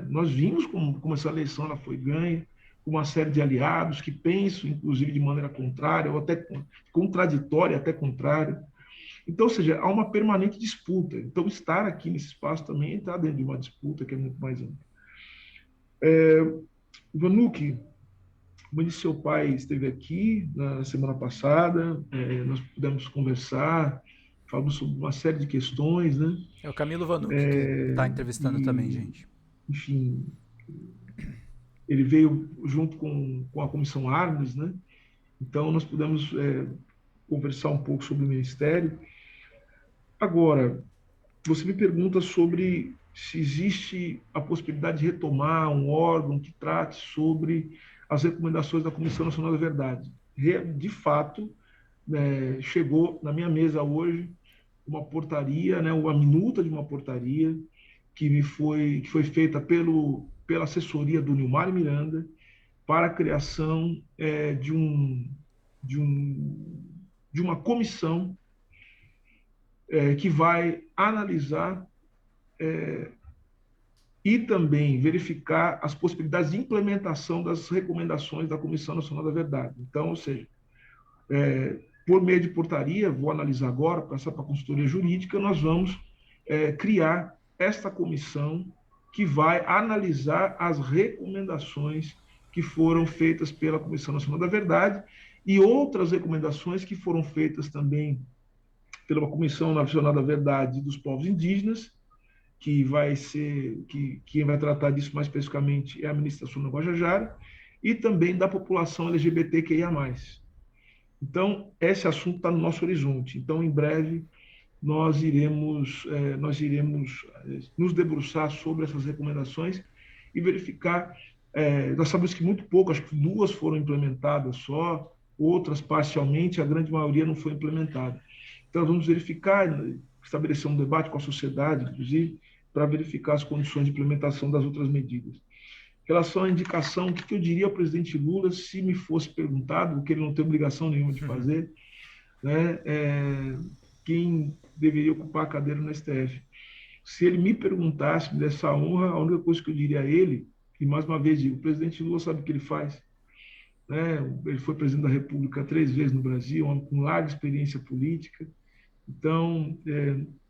Nós vimos como essa eleição ela foi ganha, com uma série de aliados que pensam, inclusive, de maneira contrária, ou até contraditória, até contrária. Então, ou seja, há uma permanente disputa. Então, estar aqui nesse espaço também é entrar dentro de uma disputa que é muito mais ampla. Vanuc, como disse, seu pai esteve aqui na semana passada, nós pudemos conversar, falamos sobre uma série de questões, né? É o Camilo Vanuc que está entrevistando também, gente. Enfim, ele veio junto com a Comissão Armas, né? Então, nós pudemos conversar um pouco sobre o Ministério. Agora, você me pergunta sobre se existe a possibilidade de retomar um órgão que trate sobre as recomendações da Comissão Nacional da Verdade. De fato, chegou na minha mesa hoje uma portaria, né, uma minuta de uma portaria que foi feita pela assessoria do Nilmar Miranda para a criação de uma comissão que vai analisar e também verificar as possibilidades de implementação das recomendações da Comissão Nacional da Verdade. Então, ou seja, por meio de portaria, vou analisar agora, passar para a consultoria jurídica, nós vamos criar esta comissão que vai analisar as recomendações que foram feitas pela Comissão Nacional da Verdade e outras recomendações que foram feitas também pela Comissão Nacional da Verdade dos Povos Indígenas, que vai ser, quem vai tratar disso mais especificamente é a ministra Sônia Guajajara, e também da população LGBTQIA+. Então, esse assunto está no nosso horizonte. Então, em breve, nós iremos nos debruçar sobre essas recomendações e verificar. Nós sabemos que muito pouco, acho que 2 foram implementadas só, outras parcialmente, a grande maioria não foi implementada. Então, vamos verificar, estabelecer um debate com a sociedade, inclusive, para verificar as condições de implementação das outras medidas. Em relação à indicação, o que eu diria ao presidente Lula se me fosse perguntado, o que ele não tem obrigação nenhuma de fazer, né, quem deveria ocupar a cadeira no STF? Se ele me perguntasse, me desse essa honra, a única coisa que eu diria a ele, e mais uma vez digo, o presidente Lula sabe o que ele faz. né? Ele foi presidente da República 3 vezes no Brasil, um homem com larga experiência política. Então,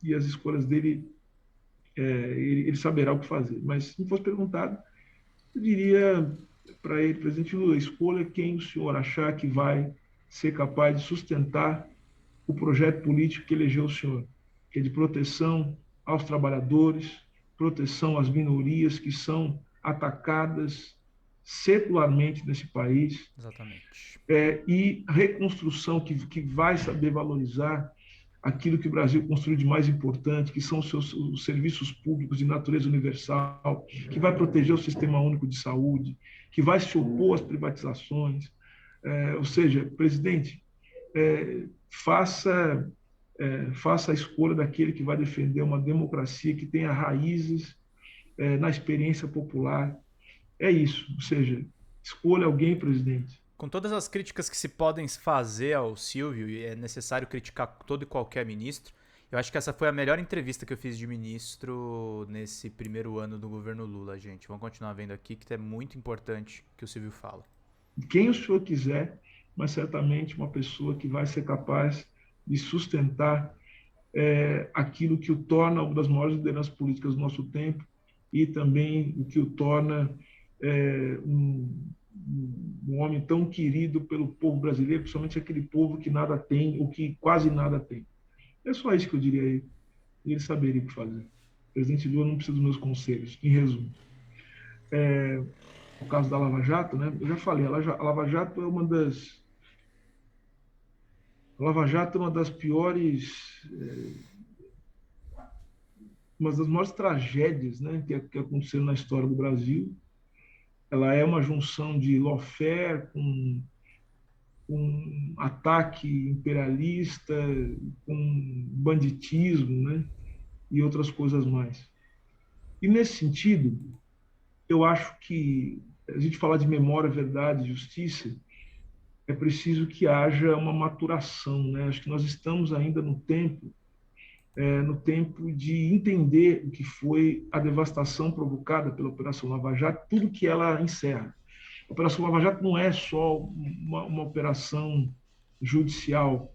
e as escolhas dele, ele saberá o que fazer. Mas, se me fosse perguntado, eu diria para ele, presidente Lula, escolha quem o senhor achar que vai ser capaz de sustentar o projeto político que elegeu o senhor, que é de proteção aos trabalhadores, proteção às minorias que são atacadas secularmente nesse país. Exatamente. E reconstrução que vai saber valorizar aquilo que o Brasil construiu de mais importante, que são os serviços públicos de natureza universal, que vai proteger o Sistema Único de Saúde, que vai se opor às privatizações. Ou seja, presidente, faça a escolha daquele que vai defender uma democracia que tenha raízes na experiência popular. É isso, ou seja, escolha alguém, presidente. Com todas as críticas que se podem fazer ao Silvio, e é necessário criticar todo e qualquer ministro, eu acho que essa foi a melhor entrevista que eu fiz de ministro nesse primeiro ano do governo Lula, gente. Vamos continuar vendo aqui, que é muito importante o que o Silvio fala. Quem o senhor quiser, mas certamente uma pessoa que vai ser capaz de sustentar aquilo que o torna uma das maiores lideranças políticas do nosso tempo e também o que o torna um homem tão querido pelo povo brasileiro, principalmente aquele povo que nada tem, ou que quase nada tem. É só isso que eu diria a ele. Ele saberia o que fazer. O presidente Lula não precisa dos meus conselhos, em resumo. No caso da Lava Jato, né? Eu já falei, a Lava Jato é uma das... A Lava Jato é uma das piores... uma das maiores tragédias, né, que aconteceram na história do Brasil. Ela é uma junção de lawfare com ataque imperialista, com banditismo, né, e outras coisas mais. E, nesse sentido, eu acho que a gente falar de memória, verdade e justiça, é preciso que haja uma maturação, né? Acho que nós estamos ainda no tempo de entender o que foi a devastação provocada pela Operação Lava Jato, tudo que ela encerra. A Operação Lava Jato não é só uma operação judicial,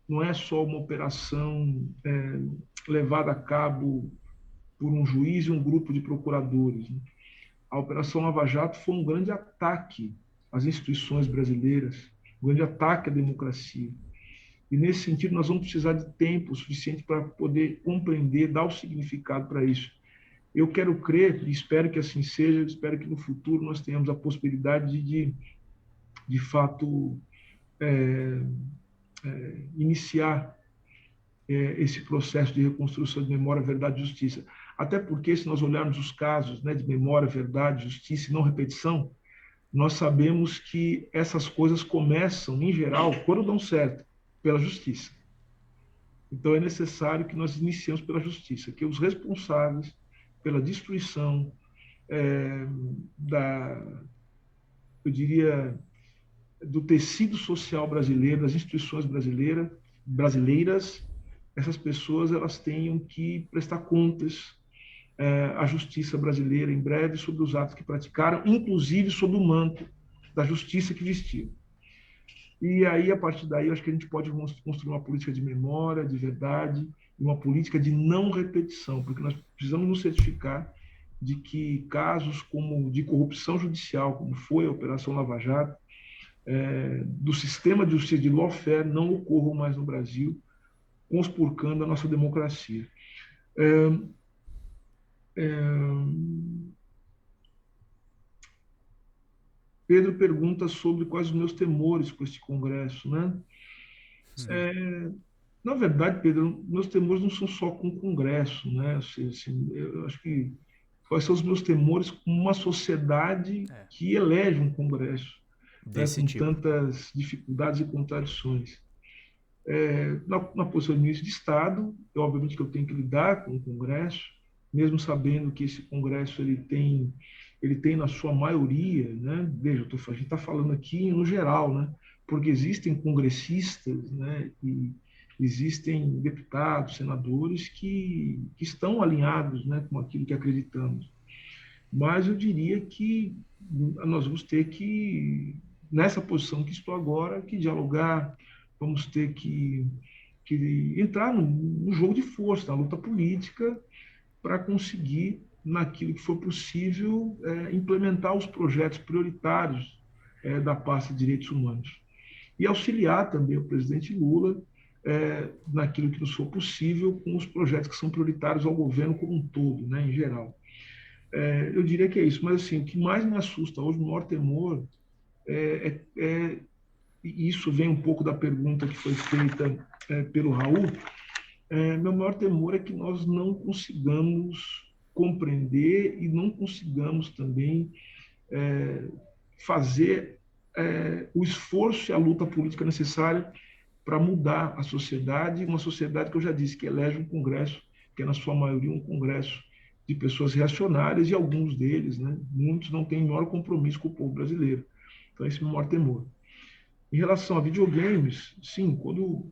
não é só uma operação levada a cabo por um juiz e um grupo de procuradores, né? A Operação Lava Jato foi um grande ataque às instituições brasileiras, um grande ataque à democracia. E, nesse sentido, nós vamos precisar de tempo suficiente para poder compreender, dar o significado para isso. Eu quero crer, e espero que assim seja, espero que no futuro nós tenhamos a possibilidade de fato, iniciar esse processo de reconstrução de memória, verdade e justiça. Até porque, se nós olharmos os casos, né, de memória, verdade, justiça e não repetição, nós sabemos que essas coisas começam, em geral, quando dão certo, pela justiça. Então, é necessário que nós iniciemos pela justiça, que os responsáveis pela destruição eu diria, do tecido social brasileiro, das instituições brasileiras, essas pessoas elas tenham que prestar contas à justiça brasileira em breve sobre os atos que praticaram, inclusive sob o manto da justiça que vestiram. E aí, a partir daí, eu acho que a gente pode construir uma política de memória, de verdade, e uma política de não repetição, porque nós precisamos nos certificar de que casos como de corrupção judicial, como foi a Operação Lava Jato, do sistema de justiça de lawfare, não ocorram mais no Brasil, conspurcando a nossa democracia. Pedro pergunta sobre quais os meus temores com este congresso, né? Na verdade, Pedro, meus temores não são só com o congresso, né? Assim, eu acho que quais são os meus temores com uma sociedade que elege um congresso, né, com tantas dificuldades e contradições. Na posição de ministro de Estado, obviamente que eu tenho que lidar com o congresso, mesmo sabendo que esse congresso ele tem na sua maioria, né? Veja, a gente está falando aqui no geral, né? Porque existem congressistas, né? E existem deputados, senadores que estão alinhados, né, com aquilo que acreditamos. Mas eu diria que nós vamos ter que nessa posição que estou agora, que dialogar, vamos ter que entrar no jogo de força, na luta política, para conseguir, naquilo que for possível, implementar os projetos prioritários da pasta de direitos humanos. E auxiliar também o presidente Lula naquilo que nos for possível com os projetos que são prioritários ao governo como um todo, né, em geral. Eu diria que é isso, mas assim, o que mais me assusta hoje, o maior temor, e isso vem um pouco da pergunta que foi feita pelo Raul, meu maior temor é que nós não consigamos compreender e não consigamos também fazer o esforço e a luta política necessária para mudar a sociedade, uma sociedade que eu já disse que elege um Congresso, que é na sua maioria um Congresso de pessoas reacionárias, e alguns deles, né, muitos não têm o maior compromisso com o povo brasileiro. Então, esse é o meu maior temor. Em relação a videogames, sim, quando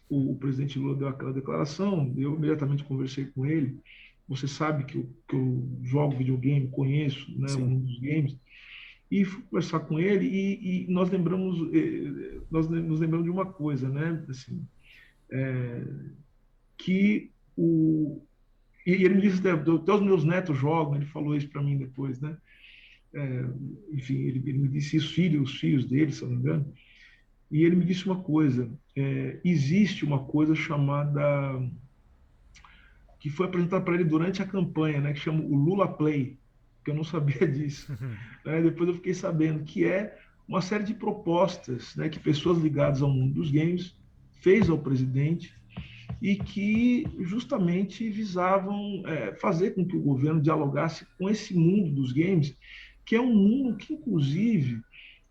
o presidente Lula deu aquela declaração, eu imediatamente conversei com ele. Você sabe que eu jogo videogame, conheço, né, um dos games, e fui conversar com ele e nós nos lembramos de uma coisa, né, assim, que e ele me disse, até os meus netos jogam, ele falou isso para mim depois, né? Enfim, ele me disse isso, os filhos dele, se eu não me engano, e ele me disse uma coisa, existe uma coisa chamada, que foi apresentada para ele durante a campanha, né, que chama o Lula Play, que eu não sabia disso. Depois eu fiquei sabendo que é uma série de propostas, né, que pessoas ligadas ao mundo dos games fez ao presidente e que justamente visavam fazer com que o governo dialogasse com esse mundo dos games, que é um mundo que, inclusive,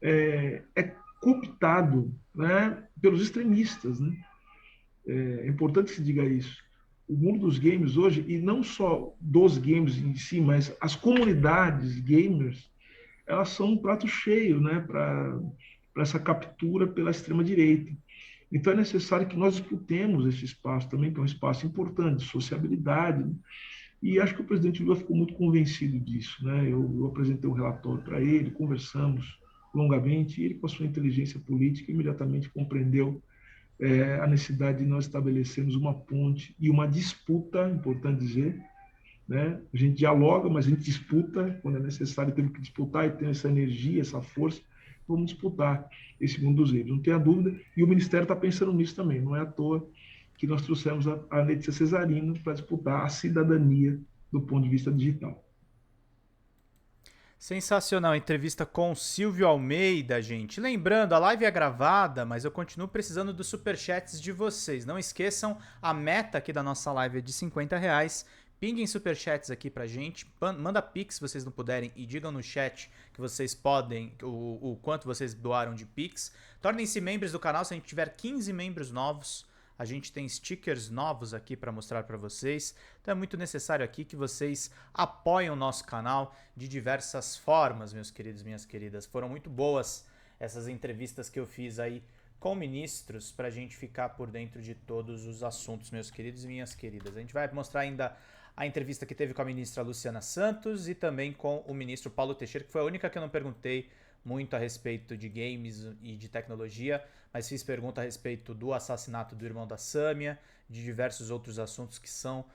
é cooptado, né, pelos extremistas, né? É importante que se diga isso. O mundo dos games hoje, e não só dos games em si, mas as comunidades gamers, elas são um prato cheio, né, para essa captura pela extrema-direita. Então é necessário que nós disputemos esse espaço também, que é um espaço importante de sociabilidade, né? E acho que o presidente Lula ficou muito convencido disso, né? Eu apresentei um relatório para ele, conversamos longamente, e ele, com a sua inteligência política, imediatamente compreendeu a necessidade de nós estabelecermos uma ponte e uma disputa, importante dizer, né? A gente dialoga, mas a gente disputa, quando é necessário temos que disputar e ter essa energia, essa força, vamos disputar esse mundo dos games, não tenha dúvida, e o Ministério está pensando nisso também, não é à toa que nós trouxemos a Letícia Cesarino para disputar a cidadania do ponto de vista digital. Sensacional, entrevista com Silvio Almeida, gente. Lembrando, a live é gravada, mas eu continuo precisando dos superchats de vocês. Não esqueçam, a meta aqui da nossa live é de R$50. Pinguem superchats aqui pra gente, manda pix se vocês não puderem e digam no chat que vocês podem, o quanto vocês doaram de pix. Tornem-se membros do canal, se a gente tiver 15 membros novos, a gente tem stickers novos aqui para mostrar para vocês. Então é muito necessário aqui que vocês apoiem o nosso canal de diversas formas, meus queridos e minhas queridas. Foram muito boas essas entrevistas que eu fiz aí com ministros para a gente ficar por dentro de todos os assuntos, meus queridos e minhas queridas. A gente vai mostrar ainda a entrevista que teve com a ministra Luciana Santos e também com o ministro Paulo Teixeira, que foi a única que eu não perguntei muito a respeito de games e de tecnologia, mas fiz pergunta a respeito do assassinato do irmão da Sâmia, de diversos outros assuntos que são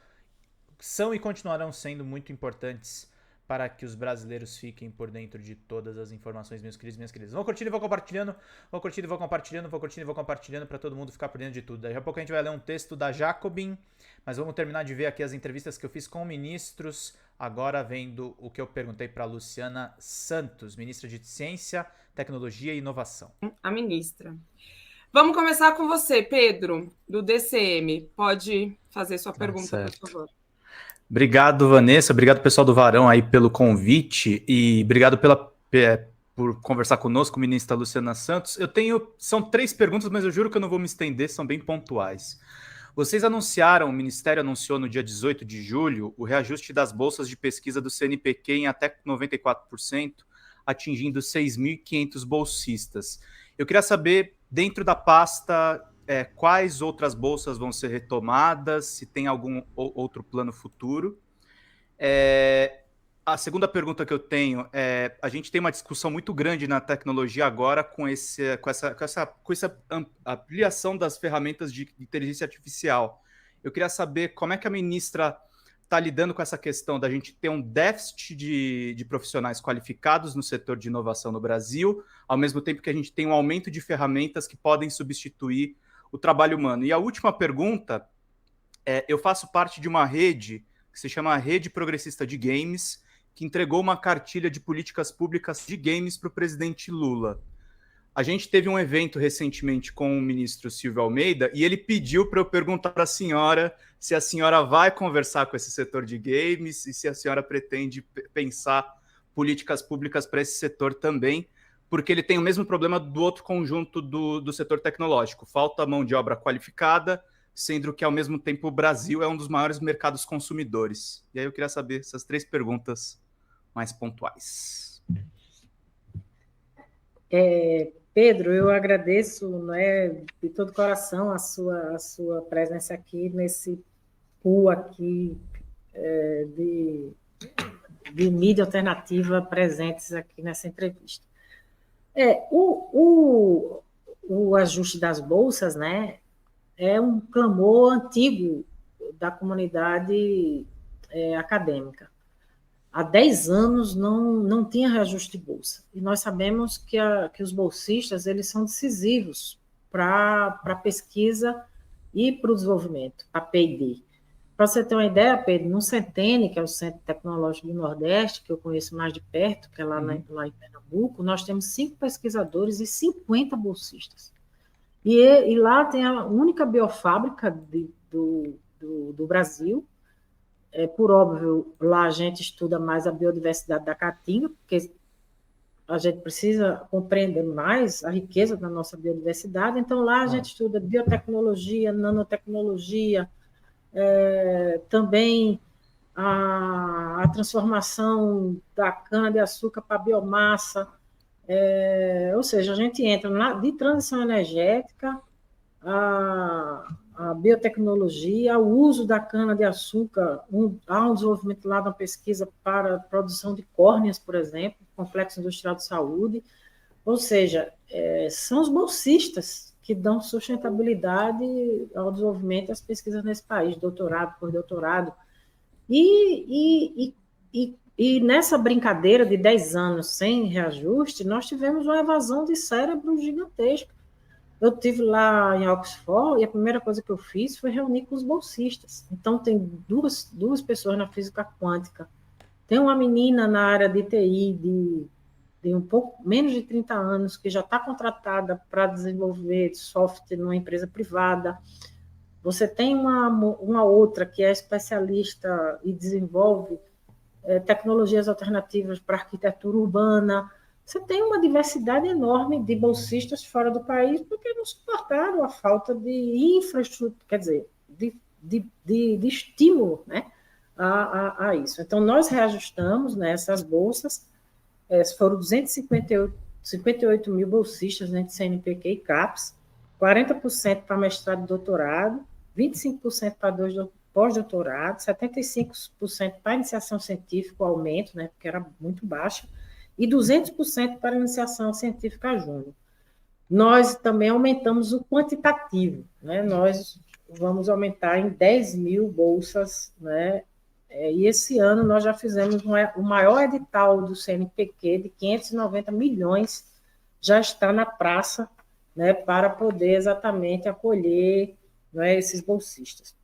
e continuarão sendo muito importantes para que os brasileiros fiquem por dentro de todas as informações, meus queridos e minhas queridas. Vão curtindo e vão compartilhando, vão curtindo e vão compartilhando, vão curtindo e vão compartilhando para todo mundo ficar por dentro de tudo. Daqui a pouco a gente vai ler um texto da Jacobin, mas vamos terminar de ver aqui as entrevistas que eu fiz com ministros, agora vendo o que eu perguntei para Luciana Santos, ministra de Ciência, Tecnologia e Inovação. A ministra. Vamos começar com você, Pedro, do DCM. Pode fazer sua pergunta, por favor. Obrigado, Vanessa. Obrigado, pessoal do Varão, aí pelo convite e obrigado por conversar conosco, ministra Luciana Santos. São 3 perguntas, mas eu juro que eu não vou me estender, são bem pontuais. Vocês anunciaram, o Ministério anunciou no dia 18 de julho, o reajuste das bolsas de pesquisa do CNPq em até 94%, atingindo 6.500 bolsistas. Eu queria saber, dentro da pasta, quais outras bolsas vão ser retomadas, se tem algum outro plano futuro. A segunda pergunta que eu tenho é: a gente tem uma discussão muito grande na tecnologia agora com essa ampliação das ferramentas de inteligência artificial. Eu queria saber como é que a ministra está lidando com essa questão da gente ter um déficit de profissionais qualificados no setor de inovação no Brasil, ao mesmo tempo que a gente tem um aumento de ferramentas que podem substituir o trabalho humano. E a última pergunta é: eu faço parte de uma rede que se chama Rede Progressista de Games, que entregou uma cartilha de políticas públicas de games para o presidente Lula. A gente teve um evento recentemente com o ministro Silvio Almeida e ele pediu para eu perguntar para a senhora se a senhora vai conversar com esse setor de games e se a senhora pretende pensar políticas públicas para esse setor também, porque ele tem o mesmo problema do outro conjunto do setor tecnológico. Falta mão de obra qualificada, sendo que, ao mesmo tempo, o Brasil é um dos maiores mercados consumidores. E aí eu queria saber essas 3 perguntas mais pontuais. Pedro, eu agradeço, né, de todo o coração a sua presença aqui nesse pool aqui de mídia alternativa presentes aqui nessa entrevista. O ajuste das bolsas, né, é um clamor antigo da comunidade acadêmica. Há 10 anos não tinha reajuste de bolsa. E nós sabemos que os bolsistas eles são decisivos para a pesquisa e para o desenvolvimento, a P&D. Para você ter uma ideia, Pedro, no Centene, que é o Centro Tecnológico do Nordeste, que eu conheço mais de perto, que é lá em Pernambuco, nós temos 5 pesquisadores e 50 bolsistas. E lá tem a única biofábrica do Brasil. Por óbvio, lá a gente estuda mais a biodiversidade da caatinga, porque a gente precisa compreender mais a riqueza da nossa biodiversidade. Então, lá a gente estuda biotecnologia, nanotecnologia, também a transformação da cana-de-açúcar para biomassa. Ou seja, a gente entra de transição energética, a biotecnologia, o uso da cana-de-açúcar, há um desenvolvimento lá na pesquisa para a produção de córneas, por exemplo, Complexo Industrial de Saúde, ou seja, são os bolsistas que dão sustentabilidade ao desenvolvimento das pesquisas nesse país, doutorado por doutorado, e nessa brincadeira de 10 anos sem reajuste, nós tivemos uma evasão de cérebro gigantesca. Eu estive lá em Oxford e a primeira coisa que eu fiz foi reunir com os bolsistas. Então, tem duas pessoas na física quântica. Tem uma menina na área de TI de um pouco menos de 30 anos que já está contratada para desenvolver software numa empresa privada. Você tem uma outra que é especialista e desenvolve tecnologias alternativas para arquitetura urbana. Você tem uma diversidade enorme de bolsistas fora do país porque não suportaram a falta de infraestrutura, quer dizer, de estímulo, né, a isso. Então, nós reajustamos, né, essas bolsas, foram 258 mil bolsistas entre CNPq e CAPES, 40% para mestrado e doutorado, 25% para pós-doutorado, 75% para iniciação científica, o aumento, né, porque era muito baixo, e 200% para iniciação científica júnior. Nós também aumentamos o quantitativo, né? Nós vamos aumentar em 10 mil bolsas, né? E esse ano nós já fizemos o maior edital do CNPq de 590 milhões, já está na praça, né, para poder exatamente acolher, né, esses bolsistas.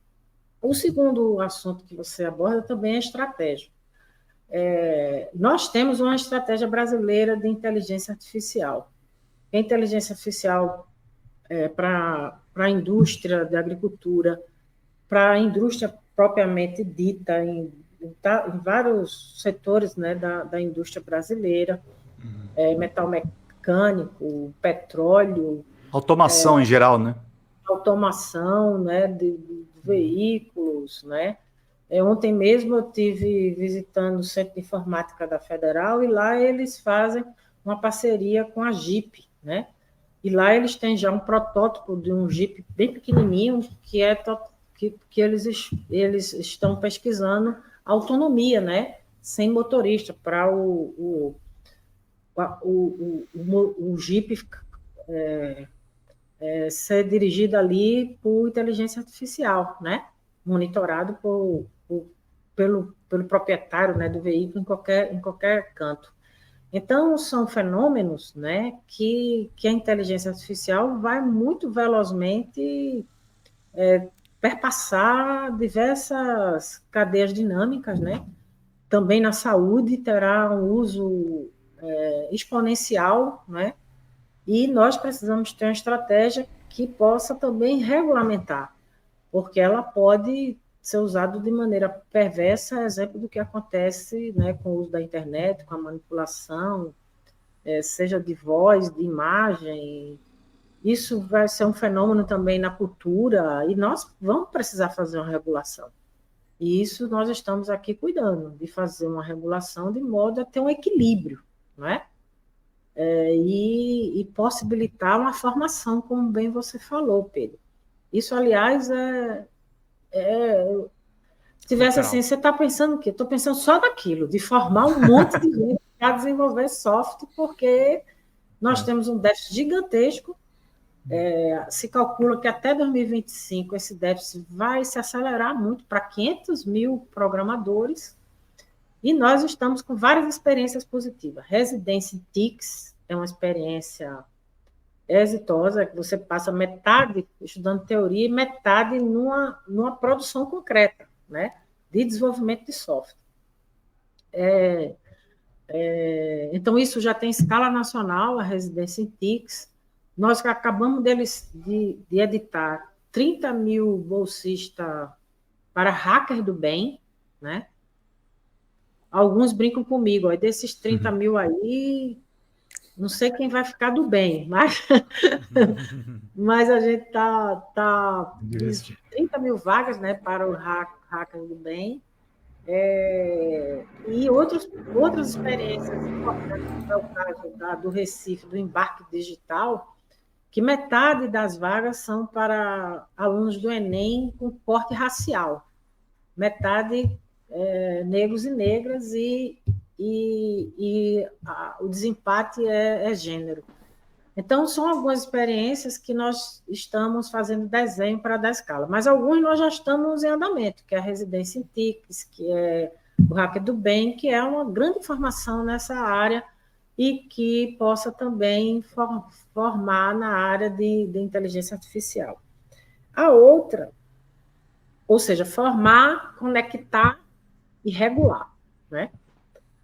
O segundo assunto que você aborda também é a estratégia. Nós temos uma estratégia brasileira de inteligência artificial. A inteligência artificial para a indústria da agricultura, para a indústria propriamente dita, em vários setores, né, da indústria brasileira, metal mecânico, petróleo. Automação em geral, né? Automação, né, de veículos, né? Ontem mesmo eu estive visitando o Centro de Informática da Federal e lá eles fazem uma parceria com a Jeep, né? E lá eles têm já um protótipo de um Jeep bem pequenininho que eles estão pesquisando autonomia, né? sem motorista, para o Jeep ser dirigido ali por inteligência artificial, né? Monitorado pelo proprietário, né, do veículo em qualquer canto. Então, são fenômenos, né, que a inteligência artificial vai muito velozmente perpassar diversas cadeias dinâmicas, né? Também na saúde terá um uso exponencial, né? E nós precisamos ter uma estratégia que possa também regulamentar, porque ela pode ser usada de maneira perversa, exemplo do que acontece, né, com o uso da internet, com a manipulação, seja de voz, de imagem. Isso vai ser um fenômeno também na cultura, e nós vamos precisar fazer uma regulação. E isso nós estamos aqui cuidando, de fazer uma regulação de modo a ter um equilíbrio, não é? E possibilitar uma formação, como bem você falou, Pedro. Isso, aliás, se tivesse assim, você está pensando o quê? Estou pensando só naquilo, de formar um monte de gente para desenvolver software, porque nós temos um déficit gigantesco. Se calcula que até 2025 esse déficit vai se acelerar muito para 500 mil programadores, e nós estamos com várias experiências positivas. Residência em TICS é uma experiência exitosa, que você passa metade estudando teoria e metade numa produção concreta, né, de desenvolvimento de software. Então, isso já tem escala nacional, a residência em TICS. Nós acabamos de editar 30 mil bolsistas para hackers do bem, né? Alguns brincam comigo, ó, desses 30 mil aí, não sei quem vai ficar do bem, mas a gente tá 30 mil vagas, né, para o hackers do bem. E outras experiências importantes, como é o caso do Recife, do embarque digital, que metade das vagas são para alunos do Enem com corte racial, metade negros e negras, e o desempate é gênero. Então, são algumas experiências que nós estamos fazendo desenho para dar escala, mas alguns nós já estamos em andamento, que é a residência em TICS, que é o Hacker do Bem, que é uma grande formação nessa área e que possa também formar na área de inteligência artificial. A outra, ou seja, formar, conectar e regular, né?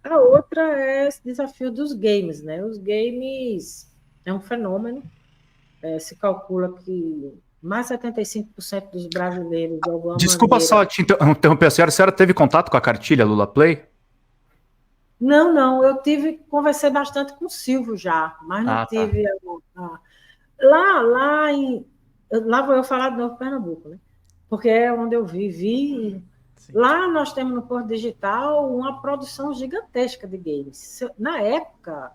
A outra é esse desafio dos games, né? Os games é um fenômeno, se calcula que mais de 75% dos brasileiros, de alguma Desculpa maneira... só te interromper, a senhora teve contato com a cartilha Lula Play? Não, eu conversei bastante com o Silvio já, mas não tive... Lá vou eu falar de Novo Pernambuco, né? Porque é onde eu vivi. Sim. Lá nós temos no Porto Digital uma produção gigantesca de games. Na época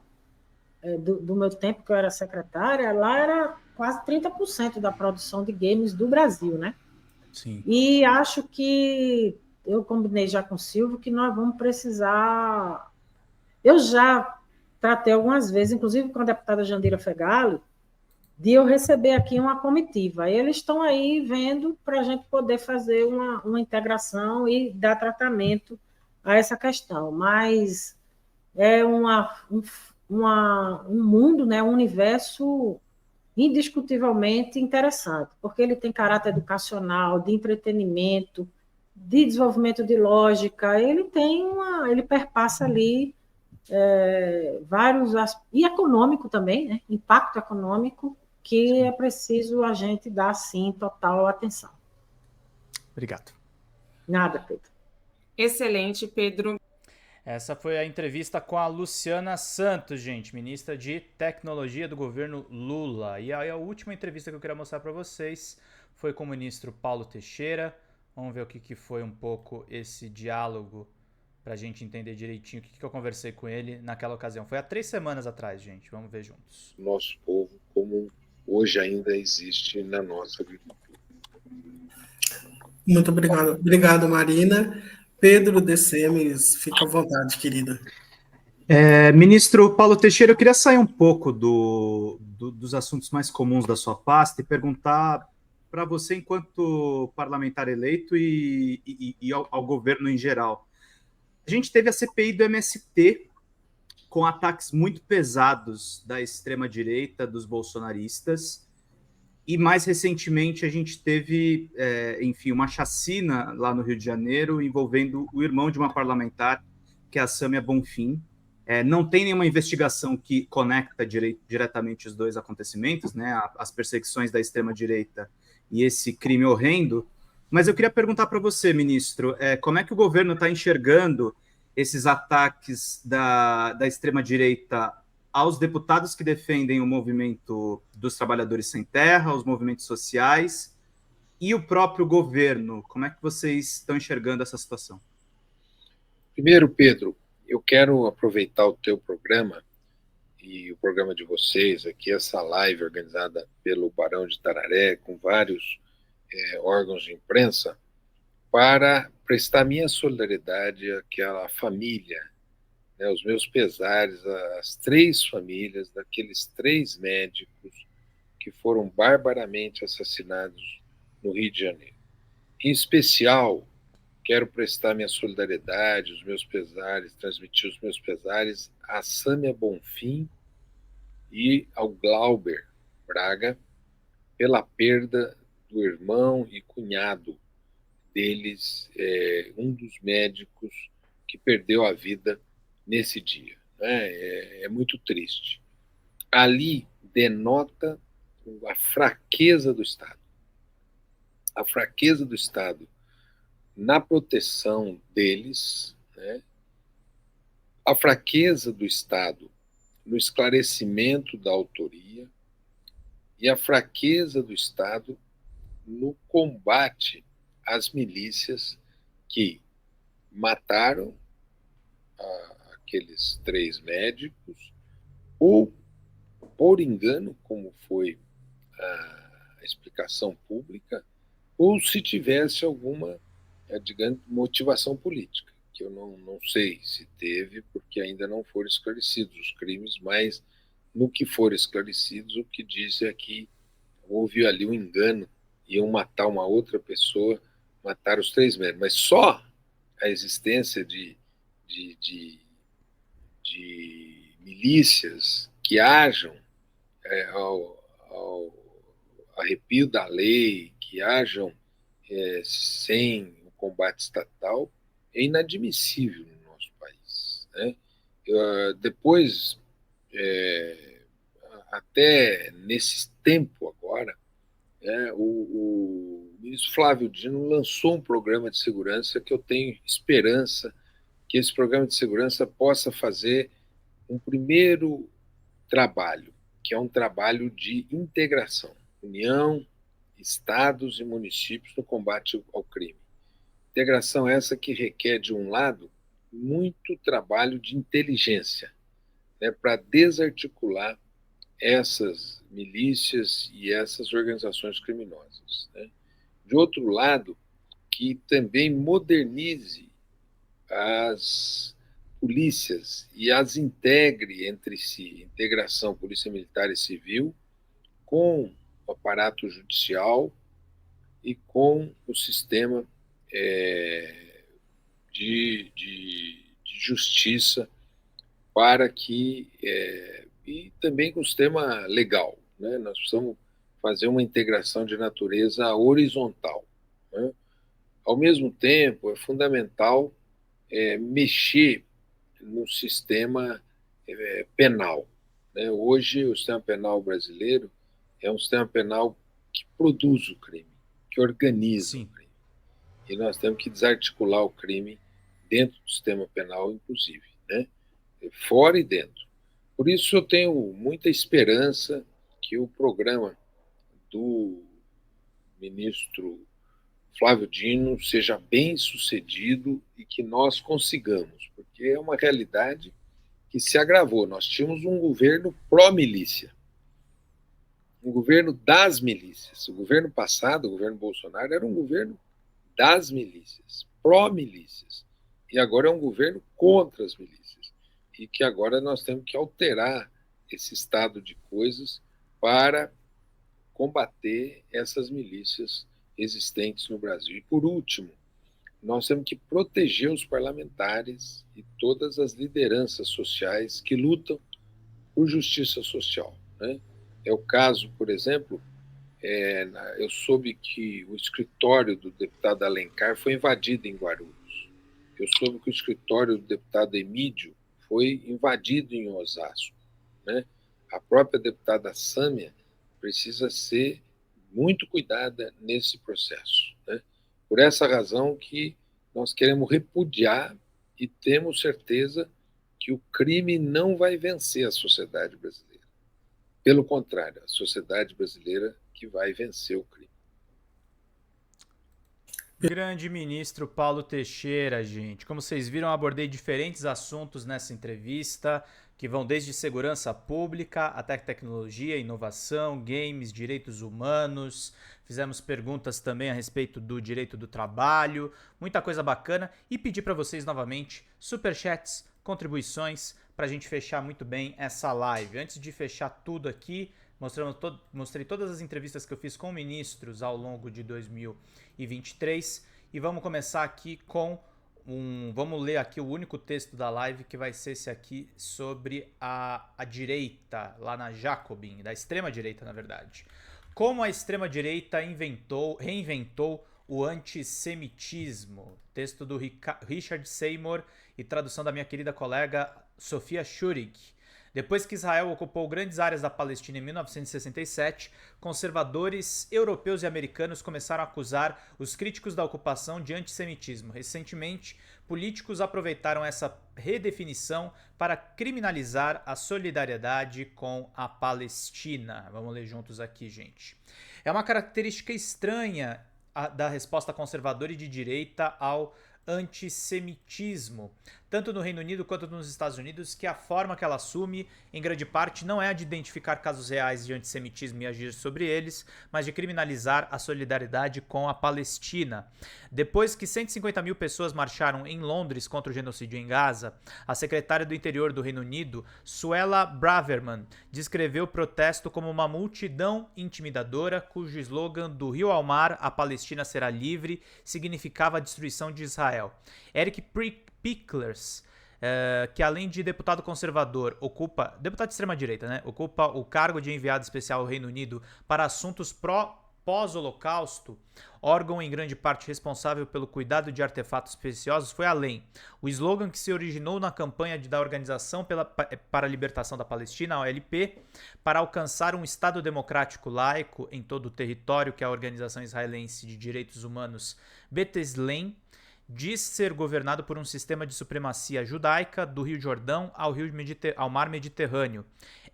do meu tempo que eu era secretária, lá era quase 30% da produção de games do Brasil, né? Sim. E acho que eu combinei já com o Silvio que nós vamos precisar... Eu já tratei algumas vezes, inclusive com a deputada Jandira Fegali, de eu receber aqui uma comitiva. Eles estão aí vendo para a gente poder fazer uma integração e dar tratamento a essa questão. Mas é um mundo, né, um universo indiscutivelmente interessante, porque ele tem caráter educacional, de entretenimento, de desenvolvimento de lógica, ele perpassa ali vários e econômico também, né? Impacto econômico, que é preciso a gente dar, sim, total atenção. Obrigado. Nada, Pedro. Excelente, Pedro. Essa foi a entrevista com a Luciana Santos, gente, ministra de Tecnologia do governo Lula. E aí a última entrevista que eu queria mostrar para vocês foi com o ministro Paulo Teixeira. Vamos ver o que foi um pouco esse diálogo para a gente entender direitinho o que eu conversei com ele naquela ocasião. Foi há 3 semanas atrás, gente. Vamos ver juntos. Nosso povo, como hoje ainda existe na nossa agricultura. Muito obrigado. Obrigado, Marina. Pedro, DCM, fica à vontade, querida. Ministro Paulo Teixeira, eu queria sair um pouco dos assuntos mais comuns da sua pasta e perguntar para você, enquanto parlamentar eleito e ao governo em geral. A gente teve a CPI do MST com ataques muito pesados da extrema-direita, dos bolsonaristas, e mais recentemente a gente teve, enfim, uma chacina lá no Rio de Janeiro envolvendo o irmão de uma parlamentar, que é a Sâmia Bonfim. Não tem nenhuma investigação que conecta diretamente os dois acontecimentos, né, as perseguições da extrema-direita e esse crime horrendo, mas eu queria perguntar para você, ministro, como é que o governo está enxergando esses ataques da extrema-direita aos deputados que defendem o movimento dos trabalhadores sem terra, os movimentos sociais, e o próprio governo? Como é que vocês estão enxergando essa situação? Primeiro, Pedro, eu quero aproveitar o teu programa e o programa de vocês aqui, essa live organizada pelo Barão de Tararé, com vários órgãos de imprensa, para prestar minha solidariedade àquela família, né, os meus pesares às 3 famílias daqueles 3 médicos que foram barbaramente assassinados no Rio de Janeiro. Em especial, quero prestar minha solidariedade, os meus pesares, transmitir os meus pesares a Sâmia Bonfim e ao Glauber Braga pela perda do irmão e cunhado deles, um dos médicos que perdeu a vida nesse dia. Né? É muito triste. Ali denota a fraqueza do Estado. A fraqueza do Estado na proteção deles, né? A fraqueza do Estado no esclarecimento da autoria e a fraqueza do Estado no combate às milícias que mataram aqueles 3 médicos, ou por engano, como foi a explicação pública, ou se tivesse alguma, digamos, motivação política, que eu não sei se teve, porque ainda não foram esclarecidos os crimes, mas no que foram esclarecidos, o que diz é que houve ali um engano, iam matar uma outra pessoa, matar os 3 médicos, mas só a existência de milícias que hajam ao arrepio da lei, que hajam sem o combate estatal, é inadmissível no nosso país. Né? Depois, até nesse tempo agora, o ministro Flávio Dino lançou um programa de segurança que eu tenho esperança que esse programa de segurança possa fazer um primeiro trabalho, que é um trabalho de integração, União, estados e municípios no combate ao crime. Integração essa que requer, de um lado, muito trabalho de inteligência, né, para desarticular essas milícias e essas organizações criminosas. Né? De outro lado, que também modernize as polícias e as integre entre si, integração polícia militar e civil, com o aparato judicial e com o sistema de justiça, para que e também com o sistema legal. Né? Nós precisamos fazer uma integração de natureza horizontal. Né? Ao mesmo tempo, é fundamental mexer no sistema penal. Né? Hoje, o sistema penal brasileiro é um sistema penal que produz o crime, que organiza o crime. E nós temos que desarticular o crime dentro do sistema penal, inclusive, né? Fora e dentro. Por isso, eu tenho muita esperança que o programa do ministro Flávio Dino seja bem sucedido e que nós consigamos, porque é uma realidade que se agravou. Nós tínhamos um governo pró-milícia, um governo das milícias. O governo passado, o governo Bolsonaro, era um governo das milícias, pró-milícias, e agora é um governo contra as milícias, e que agora nós temos que alterar esse estado de coisas para combater essas milícias existentes no Brasil. E, por último, nós temos que proteger os parlamentares e todas as lideranças sociais que lutam por justiça social, né? É o caso, por exemplo, eu soube que o escritório do deputado Alencar foi invadido em Guarulhos. Eu soube que o escritório do deputado Emídio foi invadido em Osasco, né? A própria deputada Sâmia precisa ser muito cuidada nesse processo, né? Por essa razão que nós queremos repudiar e temos certeza que o crime não vai vencer a sociedade brasileira. Pelo contrário, a sociedade brasileira que vai vencer o crime. Grande ministro Paulo Teixeira, gente. Como vocês viram, eu abordei diferentes assuntos nessa entrevista, que vão desde segurança pública até tecnologia, inovação, games, direitos humanos. Fizemos perguntas também a respeito do direito do trabalho, muita coisa bacana. E pedi para vocês novamente superchats, contribuições, para a gente fechar muito bem essa live. Antes de fechar tudo aqui, mostrei todas as entrevistas que eu fiz com ministros ao longo de 2023 e vamos começar aqui com vamos ler aqui o único texto da live, que vai ser esse aqui sobre a direita, lá na Jacobin, da extrema-direita, na verdade. Como a extrema-direita reinventou o antissemitismo. Texto do Richard Seymour e tradução da minha querida colega Sofia Schurig. Depois que Israel ocupou grandes áreas da Palestina em 1967, conservadores europeus e americanos começaram a acusar os críticos da ocupação de antissemitismo. Recentemente, políticos aproveitaram essa redefinição para criminalizar a solidariedade com a Palestina. Vamos ler juntos aqui, gente. É uma característica estranha da resposta conservadora e de direita ao antissemitismo, tanto no Reino Unido quanto nos Estados Unidos, que a forma que ela assume, em grande parte, não é a de identificar casos reais de antissemitismo e agir sobre eles, mas de criminalizar a solidariedade com a Palestina. Depois que 150 mil pessoas marcharam em Londres contra o genocídio em Gaza, a secretária do Interior do Reino Unido, Suella Braverman, descreveu o protesto como uma multidão intimidadora cujo slogan "do rio ao mar, a Palestina será livre" significava a destruição de Israel. Eric Pickles, que além de deputado conservador, deputado de extrema-direita, né, ocupa o cargo de enviado especial ao Reino Unido para assuntos pós-Holocausto, órgão em grande parte responsável pelo cuidado de artefatos preciosos, foi além. O slogan, que se originou na campanha da Organização para a Libertação da Palestina, a OLP, para alcançar um Estado democrático laico em todo o território que a Organização Israelense de Direitos Humanos, B'Tselem, diz ser governado por um sistema de supremacia judaica do Rio Jordão ao Mar Mediterrâneo.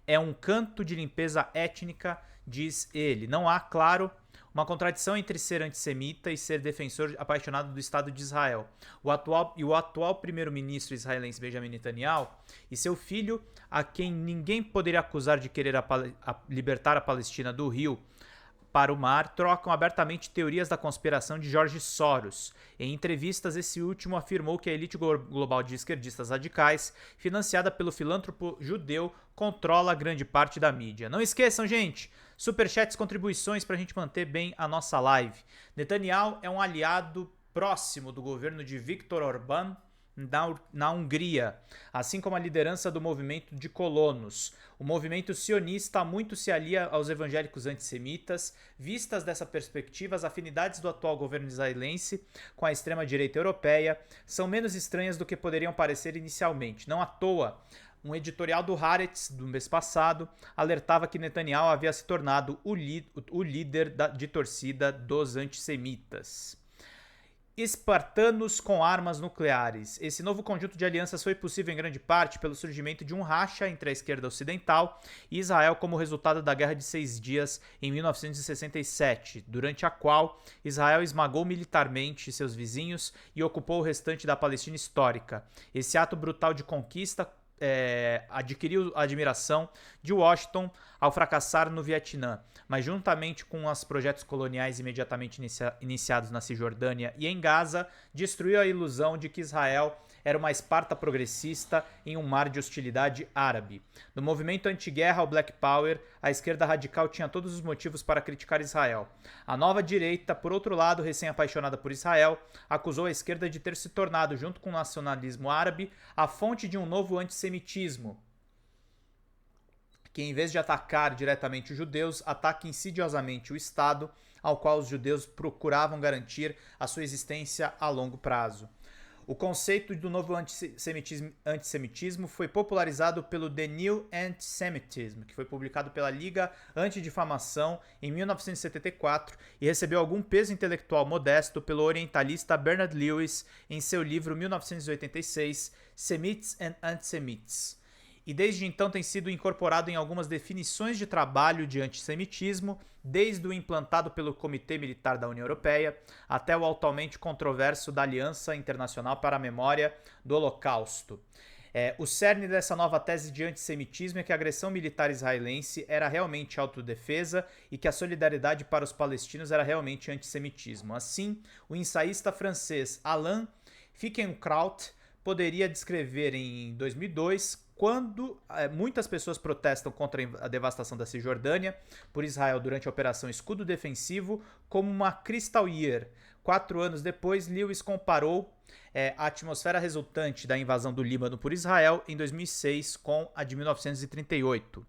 É um canto de limpeza étnica, diz ele. Não há, claro, uma contradição entre ser antissemita e ser defensor apaixonado do Estado de Israel. O atual primeiro-ministro israelense Benjamin Netanyahu e seu filho, a quem ninguém poderia acusar de querer libertar a Palestina do rio para o mar, trocam abertamente teorias da conspiração de George Soros. Em entrevistas, esse último afirmou que a elite global de esquerdistas radicais, financiada pelo filântropo judeu, controla grande parte da mídia. Não esqueçam, gente, superchats, contribuições para a gente manter bem a nossa live. Netanyahu é um aliado próximo do governo de Viktor Orbán na Hungria, assim como a liderança do movimento de colonos. O movimento sionista muito se alia aos evangélicos antissemitas. Vistas dessa perspectiva, as afinidades do atual governo israelense com a extrema-direita europeia são menos estranhas do que poderiam parecer inicialmente. Não à toa, um editorial do Haaretz do mês passado alertava que Netanyahu havia se tornado o líder de torcida dos antissemitas. Espartanos com armas nucleares. Esse novo conjunto de alianças foi possível em grande parte pelo surgimento de um racha entre a esquerda ocidental e Israel como resultado da Guerra de 6 Dias em 1967, durante a qual Israel esmagou militarmente seus vizinhos e ocupou o restante da Palestina histórica. Esse ato brutal de conquista adquiriu a admiração de Washington ao fracassar no Vietnã, mas juntamente com os projetos coloniais imediatamente iniciados na Cisjordânia e em Gaza, destruiu a ilusão de que Israel era uma Esparta progressista em um mar de hostilidade árabe. Do movimento anti-guerra ao Black Power, a esquerda radical tinha todos os motivos para criticar Israel. A nova direita, por outro lado, recém-apaixonada por Israel, acusou a esquerda de ter se tornado, junto com o nacionalismo árabe, a fonte de um novo antissemitismo, que em vez de atacar diretamente os judeus, ataca insidiosamente o Estado, ao qual os judeus procuravam garantir a sua existência a longo prazo. O conceito do novo antissemitismo foi popularizado pelo The New Antisemitism, que foi publicado pela Liga Antidifamação em 1974 e recebeu algum peso intelectual modesto pelo orientalista Bernard Lewis em seu livro 1986, Semites and Antisemites. E desde então tem sido incorporado em algumas definições de trabalho de antissemitismo, desde o implantado pelo Comitê Militar da União Europeia até o atualmente controverso da Aliança Internacional para a Memória do Holocausto. O cerne dessa nova tese de antissemitismo é que a agressão militar israelense era realmente autodefesa e que a solidariedade para os palestinos era realmente antissemitismo. Assim, o ensaísta francês Alain Finkielkraut poderia descrever em 2002 quando muitas pessoas protestam contra a devastação da Cisjordânia por Israel durante a Operação Escudo Defensivo como uma Crystal Year. 4 anos depois, Lewis comparou a atmosfera resultante da invasão do Líbano por Israel em 2006 com a de 1938.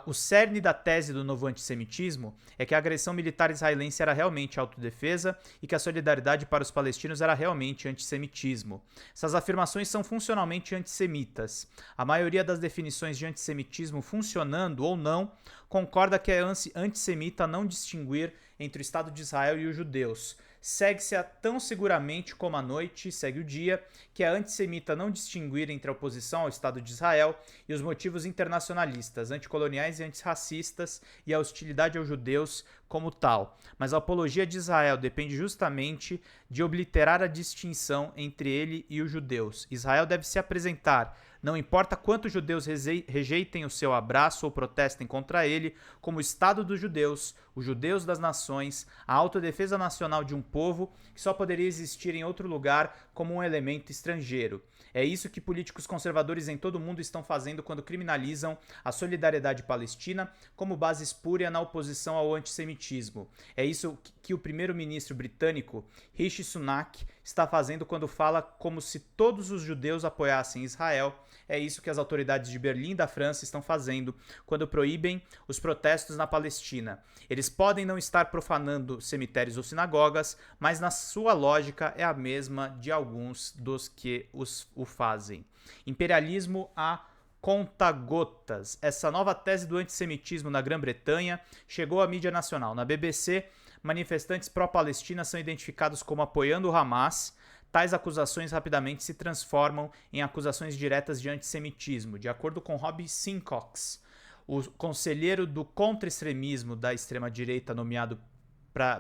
O cerne da tese do novo antissemitismo é que a agressão militar israelense era realmente autodefesa e que a solidariedade para os palestinos era realmente antissemitismo. Essas afirmações são funcionalmente antissemitas. A maioria das definições de antissemitismo, funcionando ou não, concorda que é antissemita não distinguir entre o Estado de Israel e os judeus. Segue-se tão seguramente como a noite segue o dia, que é antissemita não distinguir entre a oposição ao Estado de Israel e os motivos internacionalistas, anticoloniais e antirracistas e a hostilidade aos judeus como tal. Mas a apologia de Israel depende justamente de obliterar a distinção entre ele e os judeus. Israel deve se apresentar, não importa quantos judeus rejeitem o seu abraço ou protestem contra ele, como o Estado dos judeus, os judeus das nações, a autodefesa nacional de um povo que só poderia existir em outro lugar como um elemento estrangeiro. É isso que políticos conservadores em todo o mundo estão fazendo quando criminalizam a solidariedade palestina como base espúria na oposição ao antissemitismo. É isso que o primeiro-ministro britânico, Rishi Sunak, está fazendo quando fala como se todos os judeus apoiassem Israel. É isso que as autoridades de Berlim e da França estão fazendo quando proíbem os protestos na Palestina. Eles podem não estar profanando cemitérios ou sinagogas, mas na sua lógica é a mesma de alguns dos que o fazem. Imperialismo a conta-gotas. Essa nova tese do antissemitismo na Grã-Bretanha chegou à mídia nacional. Na BBC, manifestantes pró-Palestina são identificados como apoiando o Hamas. Tais acusações rapidamente se transformam em acusações diretas de antissemitismo. De acordo com Rob Sincox, o conselheiro do contra-extremismo da extrema-direita nomeado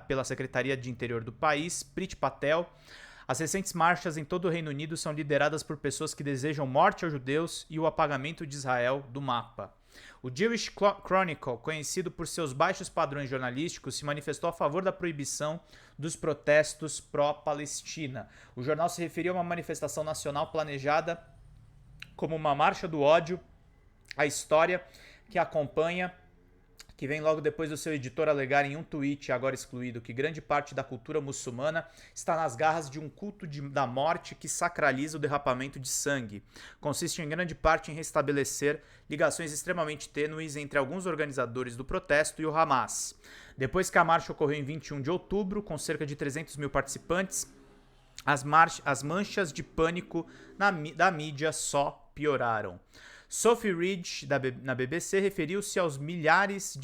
pela Secretaria de Interior do país, Priti Patel, as recentes marchas em todo o Reino Unido são lideradas por pessoas que desejam morte aos judeus e o apagamento de Israel do mapa. O Jewish Chronicle, conhecido por seus baixos padrões jornalísticos, se manifestou a favor da proibição dos protestos pró-Palestina. O jornal se referiu a uma manifestação nacional planejada como uma marcha do ódio. A história que acompanha, que vem logo depois do seu editor alegar em um tweet, agora excluído, que grande parte da cultura muçulmana está nas garras de um culto da morte que sacraliza o derramamento de sangue. Consiste em grande parte em restabelecer ligações extremamente tênues entre alguns organizadores do protesto e o Hamas. Depois que a marcha ocorreu em 21 de outubro, com cerca de 300 mil participantes, as manchas de pânico da mídia só pioraram. Sophie Reed, na BBC, referiu-se a milhares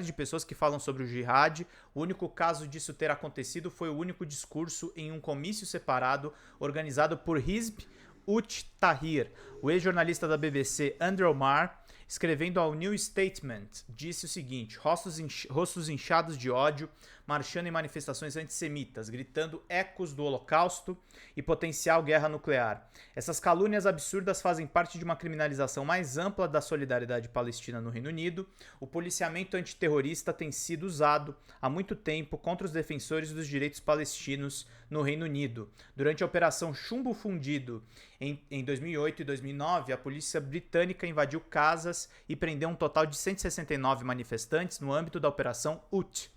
de pessoas que falam sobre o jihad. O único caso disso ter acontecido foi o único discurso em um comício separado organizado por Hizb ut-Tahrir. O ex-jornalista da BBC, Andrew Marr, escrevendo ao New Statement, disse o seguinte: rostos inchados de ódio, marchando em manifestações antissemitas, gritando ecos do Holocausto e potencial guerra nuclear. Essas calúnias absurdas fazem parte de uma criminalização mais ampla da solidariedade palestina no Reino Unido. O policiamento antiterrorista tem sido usado há muito tempo contra os defensores dos direitos palestinos no Reino Unido. Durante a Operação Chumbo Fundido, em 2008 e 2009, a polícia britânica invadiu casas e prendeu um total de 169 manifestantes no âmbito da Operação UT.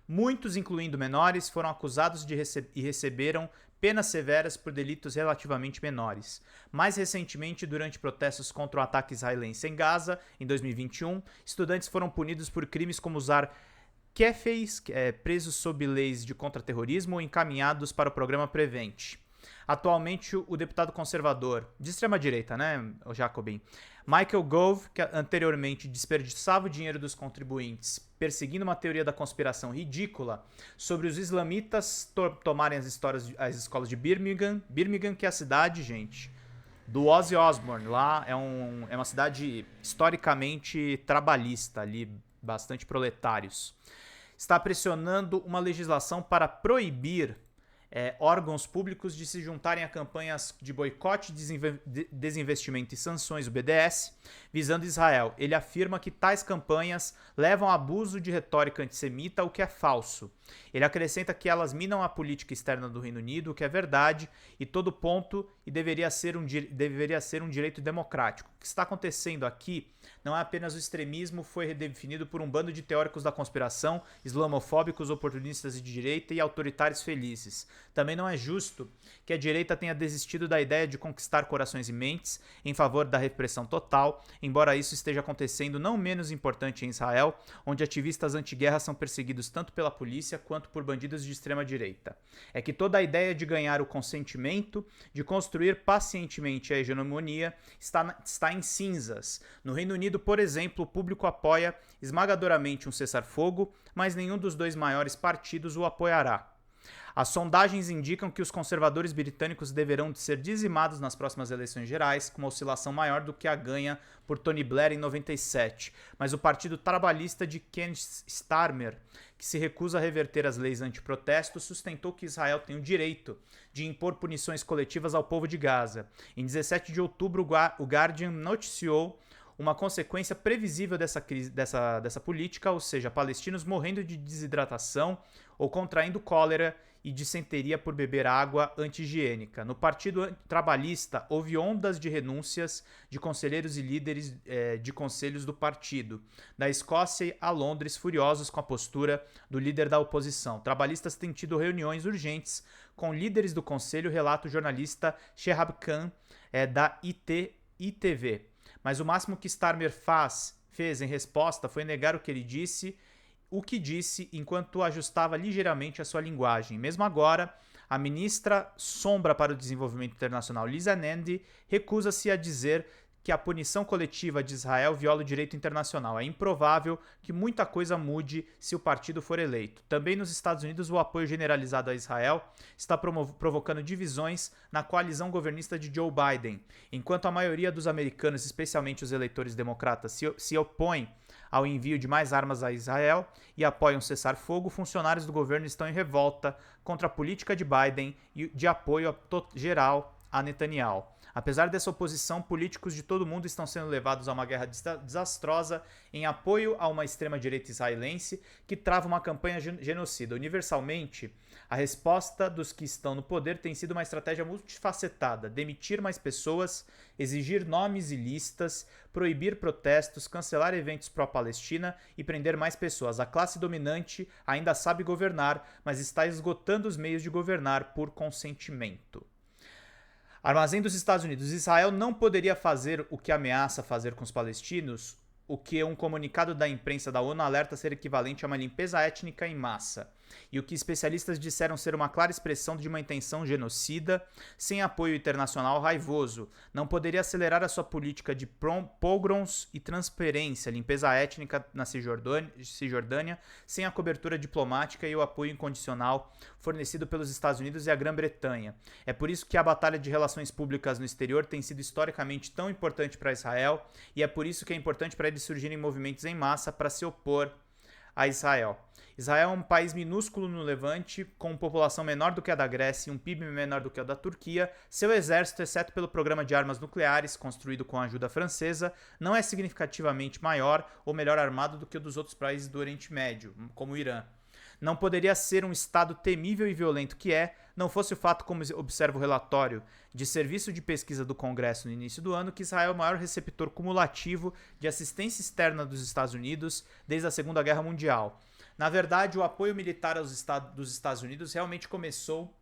Muitos, incluindo menores, foram acusados e receberam penas severas por delitos relativamente menores. Mais recentemente, durante protestos contra o ataque israelense em Gaza, em 2021, estudantes foram punidos por crimes como usar kefes, presos sob leis de contra-terrorismo ou encaminhados para o programa Prevent. Atualmente, o deputado conservador, de extrema-direita, né, o Jacobin, Michael Gove, que anteriormente desperdiçava o dinheiro dos contribuintes perseguindo uma teoria da conspiração ridícula sobre os islamitas tomarem as escolas de Birmingham, que é a cidade, gente, do Ozzy Osbourne. Lá é uma cidade historicamente trabalhista, ali bastante proletários. Está pressionando uma legislação para proibir órgãos públicos de se juntarem a campanhas de boicote, desinvestimento e sanções, o BDS, visando Israel. Ele afirma que tais campanhas levam a abuso de retórica antissemita, o que é falso. Ele acrescenta que elas minam a política externa do Reino Unido, o que é verdade, e todo ponto, e deveria ser um direito democrático. O que está acontecendo aqui não é apenas o extremismo, foi redefinido por um bando de teóricos da conspiração, islamofóbicos, oportunistas de direita e autoritários felizes. Também não é justo que a direita tenha desistido da ideia de conquistar corações e mentes em favor da repressão total, embora isso esteja acontecendo não menos importante em Israel, onde ativistas anti-guerra são perseguidos tanto pela polícia quanto por bandidos de extrema-direita. É que toda a ideia de ganhar o consentimento, de construir pacientemente a hegemonia, está em cinzas. No Reino Unido, por exemplo, o público apoia esmagadoramente um cessar-fogo, mas nenhum dos dois maiores partidos o apoiará. As sondagens indicam que os conservadores britânicos deverão ser dizimados nas próximas eleições gerais, com uma oscilação maior do que a ganha por Tony Blair em 97, mas o Partido Trabalhista de Keir Starmer, que se recusa a reverter as leis antiprotesto, sustentou que Israel tem o direito de impor punições coletivas ao povo de Gaza. Em 17 de outubro, o Guardian noticiou uma consequência previsível dessa política, ou seja, palestinos morrendo de desidratação ou contraindo cólera e dissenteria por beber água anti-higiênica. No Partido Trabalhista, houve ondas de renúncias de conselheiros e líderes de conselhos do partido, da Escócia a Londres, furiosos com a postura do líder da oposição. Trabalhistas têm tido reuniões urgentes com líderes do conselho, relata o jornalista Shehab Khan, da ITV. Mas o máximo que Starmer fez em resposta foi negar o que disse enquanto ajustava ligeiramente a sua linguagem. Mesmo agora, a ministra sombra para o desenvolvimento internacional, Lisa Nandy, recusa-se a dizer que a punição coletiva de Israel viola o direito internacional. É improvável que muita coisa mude se o partido for eleito. Também nos Estados Unidos, o apoio generalizado a Israel está provocando divisões na coalizão governista de Joe Biden. Enquanto a maioria dos americanos, especialmente os eleitores democratas, se opõem ao envio de mais armas a Israel e apoiam cessar-fogo, funcionários do governo estão em revolta contra a política de Biden e de apoio geral a Netanyahu. Apesar dessa oposição, políticos de todo o mundo estão sendo levados a uma guerra desastrosa em apoio a uma extrema-direita israelense que trava uma campanha genocida. Universalmente, a resposta dos que estão no poder tem sido uma estratégia multifacetada: demitir mais pessoas, exigir nomes e listas, proibir protestos, cancelar eventos pró-Palestina e prender mais pessoas. A classe dominante ainda sabe governar, mas está esgotando os meios de governar por consentimento. Armazém dos Estados Unidos. Israel não poderia fazer o que ameaça fazer com os palestinos, o que um comunicado da imprensa da ONU alerta ser equivalente a uma limpeza étnica em massa, e o que especialistas disseram ser uma clara expressão de uma intenção genocida, sem apoio internacional raivoso. Não poderia acelerar a sua política de pogroms e transferência, limpeza étnica na Cisjordânia, sem a cobertura diplomática e o apoio incondicional fornecido pelos Estados Unidos e a Grã-Bretanha. É por isso que a batalha de relações públicas no exterior tem sido historicamente tão importante para Israel, e é por isso que é importante para eles surgirem movimentos em massa para se opor a Israel. Israel é um país minúsculo no Levante, com população menor do que a da Grécia e um PIB menor do que o da Turquia. Seu exército, exceto pelo programa de armas nucleares, construído com a ajuda francesa, não é significativamente maior ou melhor armado do que o dos outros países do Oriente Médio, como o Irã. Não poderia ser um estado temível e violento que é, não fosse o fato, como observa o relatório de Serviço de Pesquisa do Congresso no início do ano, que Israel é o maior receptor cumulativo de assistência externa dos Estados Unidos desde a Segunda Guerra Mundial. Na verdade, o apoio militar dos Estados Unidos realmente começou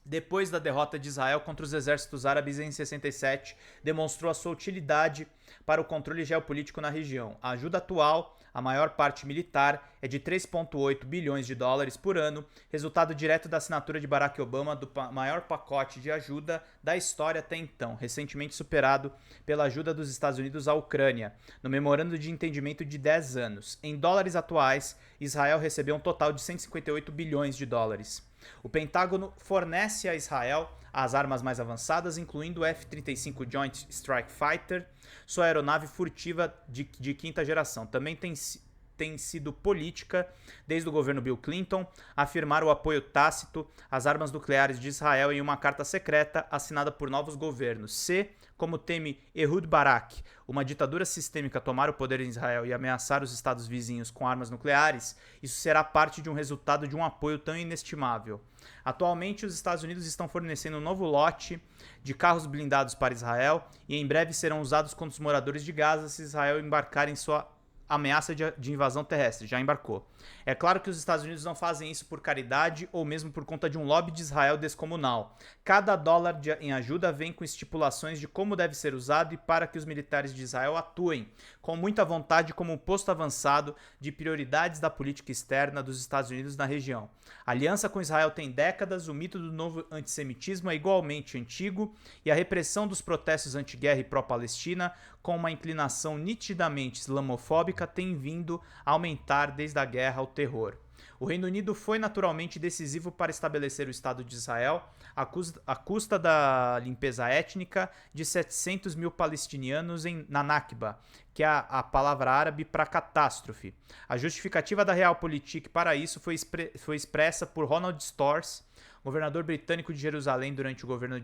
depois da derrota de Israel contra os exércitos árabes em 67, demonstrou a sua utilidade para o controle geopolítico na região. A ajuda atual, a maior parte militar, é de 3,8 bilhões de dólares por ano, resultado direto da assinatura de Barack Obama do maior pacote de ajuda da história até então, recentemente superado pela ajuda dos Estados Unidos à Ucrânia, no memorando de entendimento de 10 anos. Em dólares atuais, Israel recebeu um total de 158 bilhões de dólares. O Pentágono fornece a Israel as armas mais avançadas, incluindo o F-35 Joint Strike Fighter, sua aeronave furtiva de quinta geração. Também tem sido política, desde o governo Bill Clinton, afirmar o apoio tácito às armas nucleares de Israel em uma carta secreta assinada por novos governos. Como teme Ehud Barak, uma ditadura sistêmica tomar o poder em Israel e ameaçar os estados vizinhos com armas nucleares, isso será parte de um resultado de um apoio tão inestimável. Atualmente, os Estados Unidos estão fornecendo um novo lote de carros blindados para Israel e em breve serão usados contra os moradores de Gaza se Israel embarcar em sua ameaça de invasão terrestre. Já embarcou. É claro que os Estados Unidos não fazem isso por caridade ou mesmo por conta de um lobby de Israel descomunal. Cada dólar em ajuda vem com estipulações de como deve ser usado e para que os militares de Israel atuem com muita vontade como um posto avançado de prioridades da política externa dos Estados Unidos na região. A aliança com Israel tem décadas, o mito do novo antissemitismo é igualmente antigo e a repressão dos protestos anti-guerra e pró-Palestina, com uma inclinação nitidamente islamofóbica, tem vindo a aumentar desde a guerra ao terror. O Reino Unido foi naturalmente decisivo para estabelecer o Estado de Israel à custa da limpeza étnica de 700 mil palestinianos na Nakba, que é a palavra árabe para catástrofe. A justificativa da Realpolitik para isso foi expressa por Ronald Storrs, governador britânico de Jerusalém durante o governo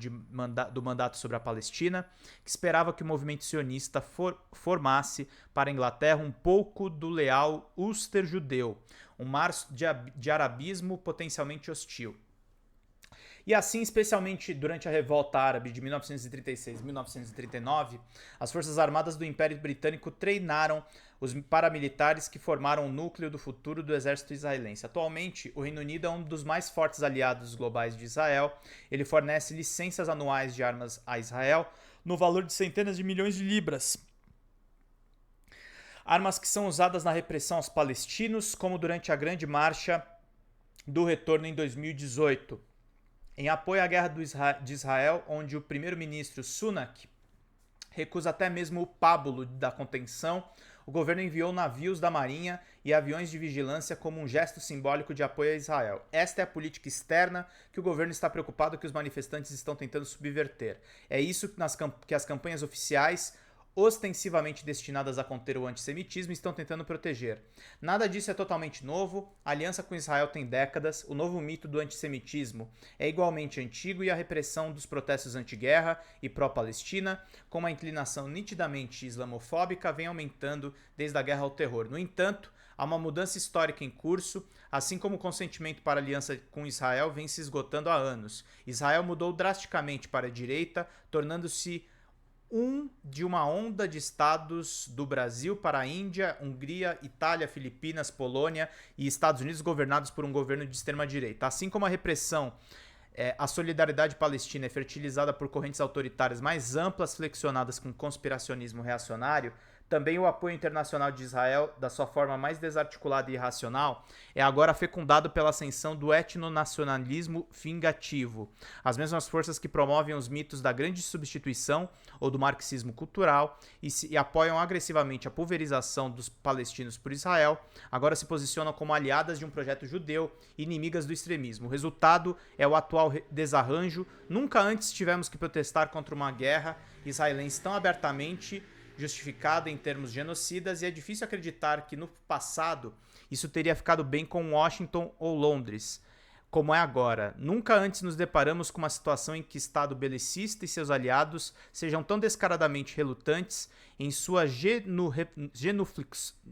do mandato sobre a Palestina, que esperava que o movimento sionista formasse para a Inglaterra um pouco do leal Ulster judeu, um mar de arabismo potencialmente hostil. E assim, especialmente durante a Revolta Árabe de 1936 e 1939, as Forças Armadas do Império Britânico treinaram os paramilitares que formaram o núcleo do futuro do exército israelense. Atualmente, o Reino Unido é um dos mais fortes aliados globais de Israel. Ele fornece licenças anuais de armas a Israel no valor de centenas de milhões de libras. Armas que são usadas na repressão aos palestinos, como durante a Grande Marcha do Retorno em 2018. Em apoio à guerra de Israel, onde o primeiro-ministro Sunak recusa até mesmo o pábulo da contenção, o governo enviou navios da Marinha e aviões de vigilância como um gesto simbólico de apoio a Israel. Esta é a política externa que o governo está preocupado que os manifestantes estão tentando subverter. É isso que as campanhas oficiais, ostensivamente destinadas a conter o antissemitismo, estão tentando proteger. Nada disso é totalmente novo, a aliança com Israel tem décadas, o novo mito do antissemitismo é igualmente antigo e a repressão dos protestos anti-guerra e pró-Palestina, com uma inclinação nitidamente islamofóbica, vem aumentando desde a guerra ao terror. No entanto, há uma mudança histórica em curso, assim como o consentimento para a aliança com Israel vem se esgotando há anos. Israel mudou drasticamente para a direita, tornando-se de uma onda de estados do Brasil para a Índia, Hungria, Itália, Filipinas, Polônia e Estados Unidos governados por um governo de extrema-direita. Assim como a repressão, a solidariedade palestina é fertilizada por correntes autoritárias mais amplas flexionadas com conspiracionismo reacionário, também o apoio internacional de Israel, da sua forma mais desarticulada e irracional, é agora fecundado pela ascensão do etnonacionalismo vingativo. As mesmas forças que promovem os mitos da grande substituição ou do marxismo cultural e apoiam agressivamente a pulverização dos palestinos por Israel, agora se posicionam como aliadas de um projeto judeu e inimigas do extremismo. O resultado é o atual desarranjo. Nunca antes tivemos que protestar contra uma guerra israelense tão abertamente justificada em termos genocidas e é difícil acreditar que no passado isso teria ficado bem com Washington ou Londres, como é agora. Nunca antes nos deparamos com uma situação em que Estado belicista e seus aliados sejam tão descaradamente relutantes em suas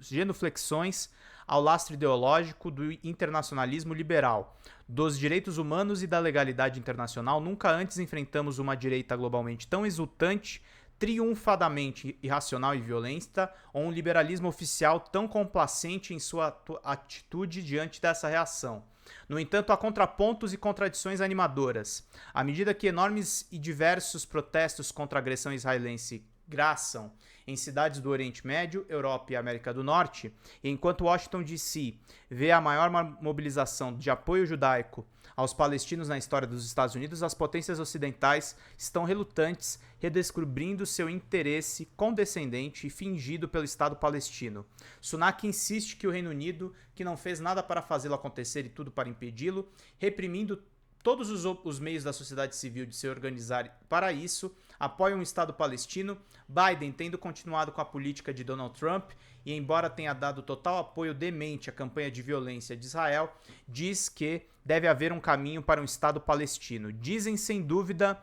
genuflexões ao lastro ideológico do internacionalismo liberal, dos direitos humanos e da legalidade internacional. Nunca antes enfrentamos uma direita globalmente tão exultante, triunfadamente irracional e violenta, ou um liberalismo oficial tão complacente em sua atitude diante dessa reação. No entanto, há contrapontos e contradições animadoras. À medida que enormes e diversos protestos contra a agressão israelense graçam em cidades do Oriente Médio, Europa e América do Norte, e enquanto Washington D.C. vê a maior mobilização de apoio judaico aos palestinos na história dos Estados Unidos, as potências ocidentais estão relutantes, redescobrindo seu interesse condescendente e fingido pelo Estado palestino. Sunak insiste que o Reino Unido, que não fez nada para fazê-lo acontecer e tudo para impedi-lo, reprimindo todos os meios da sociedade civil de se organizar para isso, apoia um Estado palestino. Biden, tendo continuado com a política de Donald Trump e embora tenha dado total apoio demente à campanha de violência de Israel, diz que deve haver um caminho para um Estado palestino. Dizem, sem dúvida,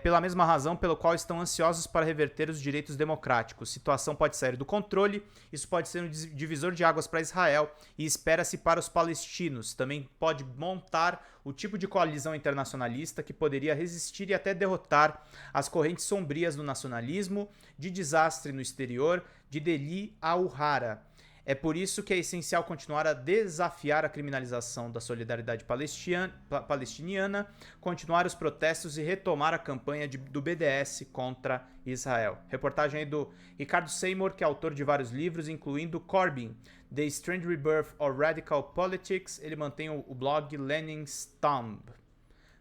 pela mesma razão pelo qual estão ansiosos para reverter os direitos democráticos. Situação pode sair do controle, isso pode ser um divisor de águas para Israel e espera-se para os palestinos. Também pode montar o tipo de coalizão internacionalista que poderia resistir e até derrotar as correntes sombrias do nacionalismo, de desastre no exterior, de Deli al-Hara. É por isso que é essencial continuar a desafiar a criminalização da solidariedade palestiniana, continuar os protestos e retomar a campanha do BDS contra Israel. Reportagem aí do Ricardo Seymour, que é autor de vários livros, incluindo Corbyn, The Strange Rebirth of Radical Politics. Ele mantém o blog Lenin's Tomb,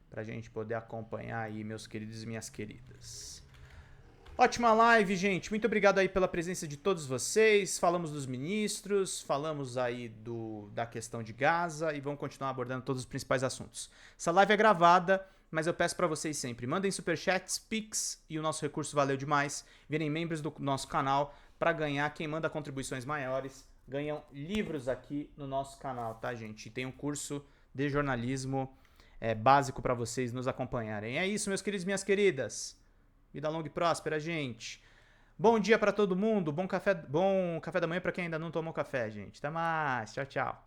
pra gente poder acompanhar aí, meus queridos e minhas queridas. Ótima live, gente. Muito obrigado aí pela presença de todos vocês. Falamos dos ministros, falamos aí da questão de Gaza e vamos continuar abordando todos os principais assuntos. Essa live é gravada, mas eu peço para vocês sempre, mandem superchats, pix e o nosso recurso valeu demais. Virem membros do nosso canal para ganhar. Quem manda contribuições maiores ganham livros aqui no nosso canal, tá, gente? E tem um curso de jornalismo básico para vocês nos acompanharem. É isso, meus queridos e minhas queridas. Vida longa e próspera, gente. Bom dia para todo mundo. Bom café da manhã para quem ainda não tomou café, gente. Até mais. Tchau, tchau.